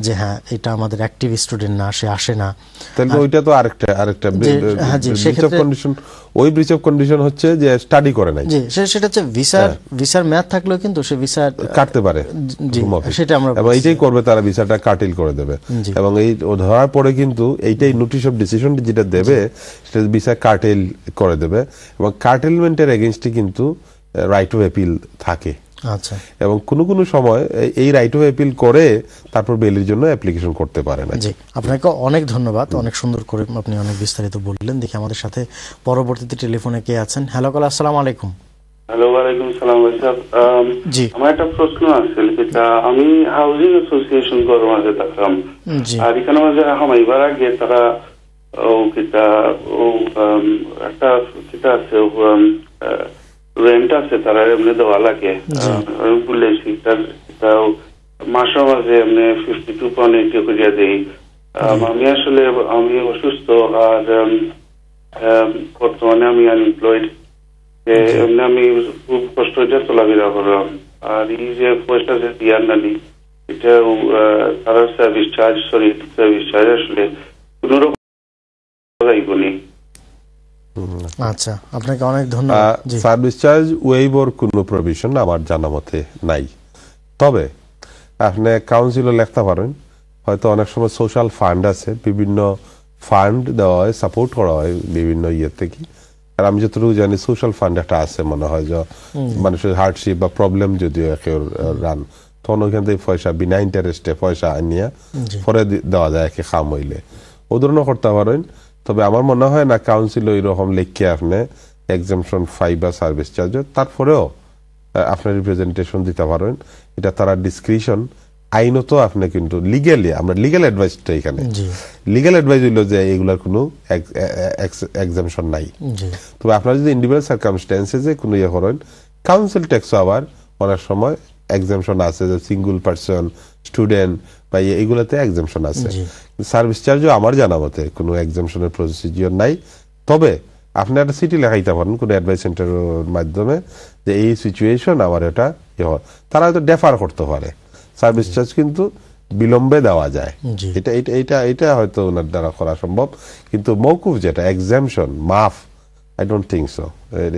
যে হ্যাঁ এটা আমাদের অ্যাক্টিভ স্টুডেন্ট না, সে আসে না, তাহলে ওইটা তো আরেকটা ব্রিচ অফ কন্ডিশন। ওই ব্রিচ অফ কন্ডিশন হচ্ছে যে স্টাডি করে নাই, সেটা হচ্ছে ভিসার মেয়াদ থাকলেও কিন্তু সে ভিসা কাটতে পারে, সেটা আমরা এবং এইটাই করবে তারা, ভিসাটা কাটিল করে দেবে। এবং এই ধরার পরে কিন্তু এইটাই নোটিশ অফ ডিসিশন যেটা দেবে সেটা ভিসা কার্টেল করে দেবে এবং কার্টেলমেন্টের এগেইনস্টে কিন্তু রাইট অফ অ্যাপিল থাকে। আচ্ছা, এবং কোনো কোনো সময় এই রাইট অফ অ্যাপিল করে তারপর বেলের জন্য অ্যাপ্লিকেশন করতে পারে না। জি, আপনাকে অনেক ধন্যবাদ, অনেক সুন্দর করে আপনি অনেক বিস্তারিত বললেন। দেখি আমাদের সাথে পরবর্তীতে টেলিফোনে কে আছেন। হ্যালো, আসসালামু আলাইকুম। হ্যালো, ওয়ালাইকুম সালাম ভাই সাহেব। জি, আমার একটা প্রশ্ন আছে, যেটা আমি হাউজিং অ্যাসোসিয়েশন গর মাঝে থাকলাম, আর এখানে মাঝে হামাইবার আগে তারা ও কিতা ও একটা কিতা আছে রেন্ট আছে তারা এমনি দেওয়া লাগে বলে মাসে মাঝে এমনি 52 পাউন্ড করিয়া দেই। আমি আসলে আমি অসুস্থ আর বর্তমানে আমি আনএমপ্লয়েড, এমনি আমি খুব কষ্ট হইতে চলাফেরা করলাম। আর এই যে পয়সা যে দিয়ার নানি এটা তারা সার্ভিস চার্জ আসলে কোন রকম যাইবনি। আচ্ছা, আপনাকে অনেক ধন্যবাদ। সার্ভিস চার্জ ওয়েইভর কোনো প্রভিশন আমার জানা মতে নাই, তবে আপনি কাউন্সিলে লিখতে পারেন। হয়তো অনেক সময় সোশ্যাল ফান্ড আছে, বিভিন্ন ফান্ড দেওয়া হয়, সাপোর্ট করা হয় বিভিন্ন ইয়ে থেকে। আর আমি যতটুকু জানি সোশ্যাল ফান্ড একটা আছে মনে হয়, যে মানুষের হার্ডশিপ বা প্রবলেম যদি রান তখন ওইখান থেকে পয়সা বিনা ইন্টারেস্টে পয়সা আনিয়া পরে দেওয়া যায় একে খাম হইলে, ও ধরনের করতে পারেন। তবে আমার মনে হয় না কাউন্সিল ওইরকম লিখে আপনি এক্সামশন 5 বা সার্ভিস চার্জ, তারপরেও আপনার রিপ্রেজেন্টেশন দিতে পারেন। এটা তারা ডিসক্রিশন, আইনত আপনি কিন্তু লিগালি, আমরা লিগাল অ্যাডভাইসটা এখানে লিগাল অ্যাডভাইস হইলো যে এগুলার কোনো এক্সামশন নাই। তবে আপনার যদি ইন্ডিভিজুয়াল সার্কামস্টেন্সেসে কোনো ইয়ে করেন, কাউন্সিল ট্যাক্সও আবার অনেক সময় এক্সামশন আছে, যে সিঙ্গল পার্সন, স্টুডেন্ট বা এগুলোতে এক্সামশন আছে। সার্ভিস চার্জও আমার জানা মতে কোনো এক্সামশনের প্রসিডিওর নাই। তবে আপনি একটা চিঠি লেখাইতে পারেন কোনো অ্যাডভাইস সেন্টারের মাধ্যমে যে এই সিচুয়েশন আমার এটা, তারা হয়তো ডেফার করতে পারে। সার্ভিস চার্জ কিন্তু বিলম্বে দেওয়া যায়, এটা হয়তো ওনার দ্বারা করা সম্ভব, কিন্তু মওকুফ যেটা এক্সামশন মাফ, আই ডোন্ট থিংক সো,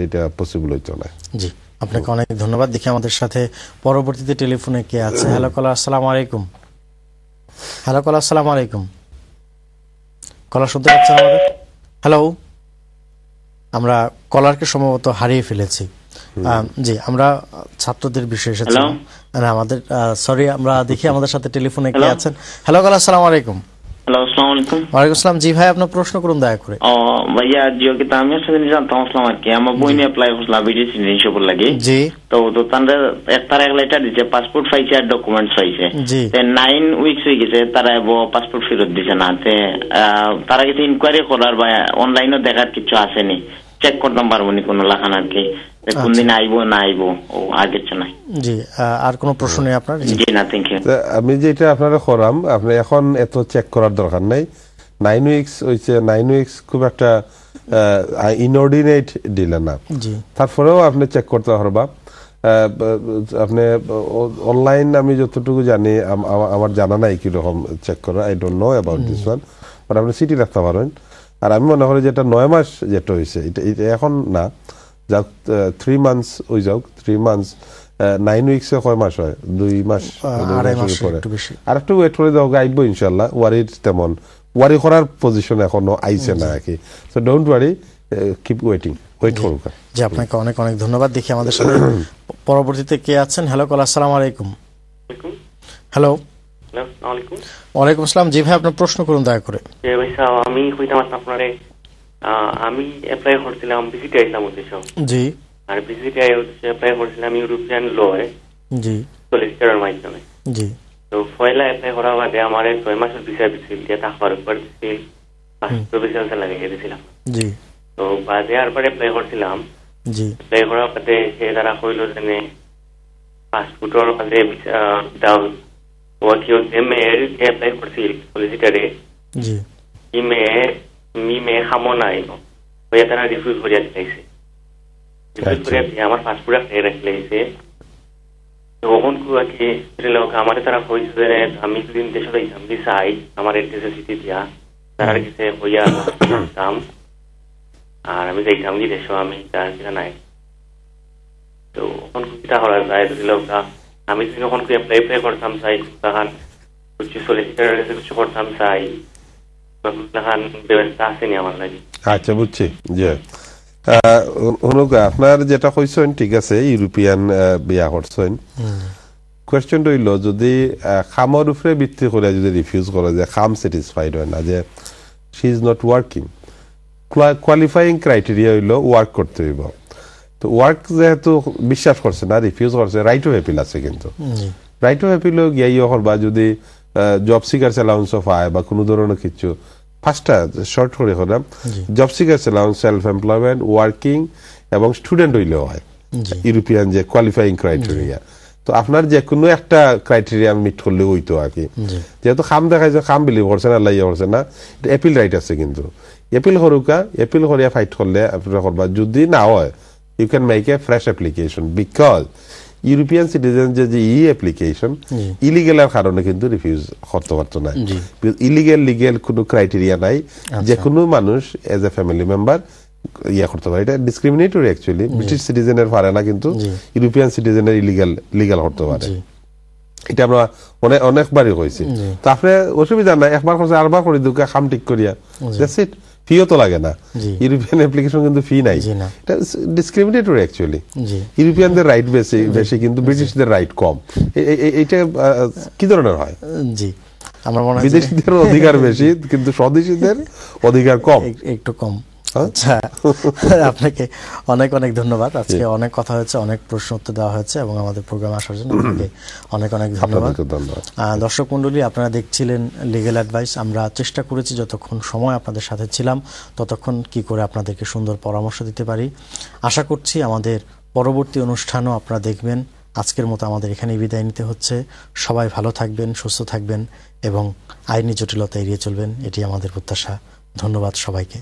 এটা পসিবল হইতো না। জি, আপনাকে অনেক ধন্যবাদ। দেখি আমাদের সাথে পরবর্তীতে টেলিফোনে কে আছে। হ্যালো কলার, আসসালামু আলাইকুম। হ্যালো কলার, আসসালামু আলাইকুম। কলার শুনতে পাচ্ছেন আমাদের? হ্যালো, আমরা কলারকে সম্ভবত হারিয়ে ফেলেছি। জি, আমরা ছাত্রদের বিষয়ে এসেছিলাম আমাদের, সরি, আমরা দেখি আমাদের সাথে টেলিফোনে কে আছেন। হ্যালো কলার, আসসালামু আলাইকুম। হ্যালো, আসসালামু আলাইকুম। ওয়ালাইকুম আসসালাম। জি ভাই, আপনার প্রশ্ন করুন দয়া করে। ভাইয়া জিও কি আমি আসলে জানতাম আসলাম আর কি, আমার বই নিয়ে অ্যাপ্লাই করছিলাম বিডি সিটিজেনশিপ লাগে। জি, তো তারা এক লেটার দিছে, পাসপোর্ট পাইছে আর ডকুমেন্টস পাইছে। জি, 9 উইকস হয়ে গেছে, তারা পাসপোর্ট ফেরত দিছে না। তারা কিছু ইনকোয়ারি করার বা অনলাইনে দেখার কিছু আসেনি, চেক করতাম পারবো নি কোনো লাখান আর কি, কোন দিন আইবো না আইবো ও আগে নাই। জি, আর কোনো প্রশ্ন নেই আপনার? জি না, থ্যাংক ইউ। আমি যেটা আপনারা করাম, আপনি এখন এত চেক করার দরকার নাই। 9 উইকস হইছে, 9 উইকস খুব একটা ইনঅর্ডিনেট ডিলে না। তারপরেও আপনি চেক করতে পারবা। আপনি অনলাইন, আমি যতটুকু জানি, আমার জানা নাই কিরকম চেক করা, I don't know about this one, but আপনি সিটি রাখতে পারেন। আর আমি মনে করি যেটা 9 মাস যেটা হয়েছে, এটা এখন না, যাক 3 মান্থস হয়ে যাক, 3 মান্থস 9 উইকসে কয় মাস হয়? 2 মাস, আর একটু ওয়েট করে দাও, আইবো ইনশাল্লাহ। ওয়ারির তেমন ওয়ারি করার পজিশন এখনো আইছে না আর কি, so don't worry, keep waiting, wait করুন। জি, আপনাকে অনেক অনেক ধন্যবাদ। দেখি আমাদের সাথে পরবর্তীতে কে আছেন। হ্যালো কল, আসসালামু আলাইকুম। হ্যালো, ওয়ালাইকুম আসসালাম। জি ভাই, আপনার প্রশ্ন করুন দয়া করে। আমি কইতাম আপনারে, আমি অ্যাপ্লাই করছিলাম ভিজিট আইলাম উদ্দেশ্য। জি, আর ভিজিট আই অ্যাপ্লাই করছিলাম ইউরোপিয়ান লয়ে। জি, সলিসিটরের মাধ্যমে। জি, তো পয়লা অ্যাপ্লাই করার আগে আমার 6 মাসের ভিসা দিছিল, দিয়ে থাকার উপর দিছিল 5 ভিসা লাগিয়ে দিয়েছিলাম। জি, তো বাদে আর পরে অ্যাপ্লাই করছিলাম। জি, অ্যাপ্লাই করার পরে সে তারা কইল যে পাসপোর্টের কাছে ভিসা দাও, ও কি এমএর অ্যাপ্লাই করছিল সলিসিটরে। জি, ইমে খামো নাই, ওই তারা রিফিউজ করিয়া দিয়েছে। রিফিউজ করিয়া দিয়ে আমার পাসপোর্ট ফেরে রাখলেছে। তখন কি আমার তারা কইছে যে আমি দুদিন দেশে যাইতাম দি চাই আমার এড্রেসে সিটি দিয়া, তারা কাছে হইয়া যাইতাম, আর আমি যাইতাম কি দেশে, আমি তার কিনা নাই। তো ওখান কিটা করা যায় আমি যদি ওখান অ্যাপ্লাই করতাম চাই, তখন কিছু সলিসিটরের কাছে কিছু করতাম চাই, আচ্ছা বুঝছি। যে আপনার যেটা কইছেন ঠিক আছে, ইউরোপিয়ান বিয়া করছেন, কোয়েশ্চন রইল যদি খামের উপরে ভিত্তি করে যদি রিফিউজ করে, যে খাম স্যাটিসফাইড হয় না, যে she is not working, qualifying criteria হইল ওয়ার্ক করতে হইব। তো ওয়ার্ক যেহেতু বিশ্বাস করছে না, রিফিউজ করছে, রাইট টু অ্যাপিল আছে, কিন্তু রাইট টু অ্যাপিল গিয়ে করবা যদি জব সিকার্স অ্যালাউন্স অফ আয় বা কোনো ধরনের কিছু, ফার্স্টটা শর্ট করে করলাম, job seekers allowance, self employment, working এবং স্টুডেন্ট হইলেও হয়, ইউরোপিয়ান যে কোয়ালিফাইং ক্রাইটেরিয়া। তো আপনার যে কোনো একটা ক্রাইটেরিয়া মিট করলে হইতো আর কি। যেহেতু খাম দেখা যায়, খাম বিলিভ করছে না, লাইয়া করছে না, অ্যাপিল রাইট আছে, কিন্তু অ্যাপিল করুকা, অ্যাপিল করিয়া ফাইট করলে আপনারা করবা। যদি না হয়, you can make a fresh application, because European citizen যে অ্যাপ্লিকেশন ইলিগেলের কারণে কিন্তু রিফিউজ করতে পারতো না। ইলিগেল লিগেল কোনো ক্রাইটেরিয়া নাই, যে কোনো মানুষ এজ এ ফ্যামিলি মেম্বার ইয়া করতে পারে। এটা ডিসক্রিমিনেটরি অ্যাকচুয়ালি, ব্রিটিশ সিটিজেনের পারে না, কিন্তু ইউরোপিয়ান সিটিজেনের লিগাল করতে পারে। এটা আমরা অনেকবারই কইছি। তো আপনার অসুবিধা নাই, একবার করছে আরবার করে দুকা খাম ঠিক করিয়া, দ্যাটস ইট। ফিও তো লাগে না, ইউরোপিয়ান অ্যাপ্লিকেশন কিন্তু ফি নাই। এটা ডিসক্রিমিনেটরি অ্যাকচুয়ালি, ইউরোপিয়ানদের রাইট বেশি কিন্তু ব্রিটিশদের রাইট কম। এইটা কি ধরনের হয়? জি, আমার মনে হয় বিদেশিদের অধিকার বেশি কিন্তু স্বদেশীদের অধিকার কম, একটু কম। আচ্ছা, আপনাকে অনেক অনেক ধন্যবাদ। আজকে অনেক কথা হয়েছে, অনেক প্রশ্ন উত্তর দেওয়া হয়েছে এবং আমাদের প্রোগ্রামে আসার জন্য আপনাকে অনেক অনেক ধন্যবাদ। দর্শক মণ্ডলী, আপনারা দেখছিলেন লিগ্যাল অ্যাডভাইস। আমরা চেষ্টা করেছি যতক্ষণ সময় আপনাদের সাথে ছিলাম ততক্ষণ কি করে আপনাদেরকে সুন্দর পরামর্শ দিতে পারি। আশা করছি আমাদের পরবর্তী অনুষ্ঠানও আপনারা দেখবেন। আজকের মতো আমাদের এখানেই বিদায় নিতে হচ্ছে। সবাই ভালো থাকবেন, সুস্থ থাকবেন এবং আইনি জটিলতা এড়িয়ে চলবেন, এটি আমাদের প্রত্যাশা। ধন্যবাদ সবাইকে।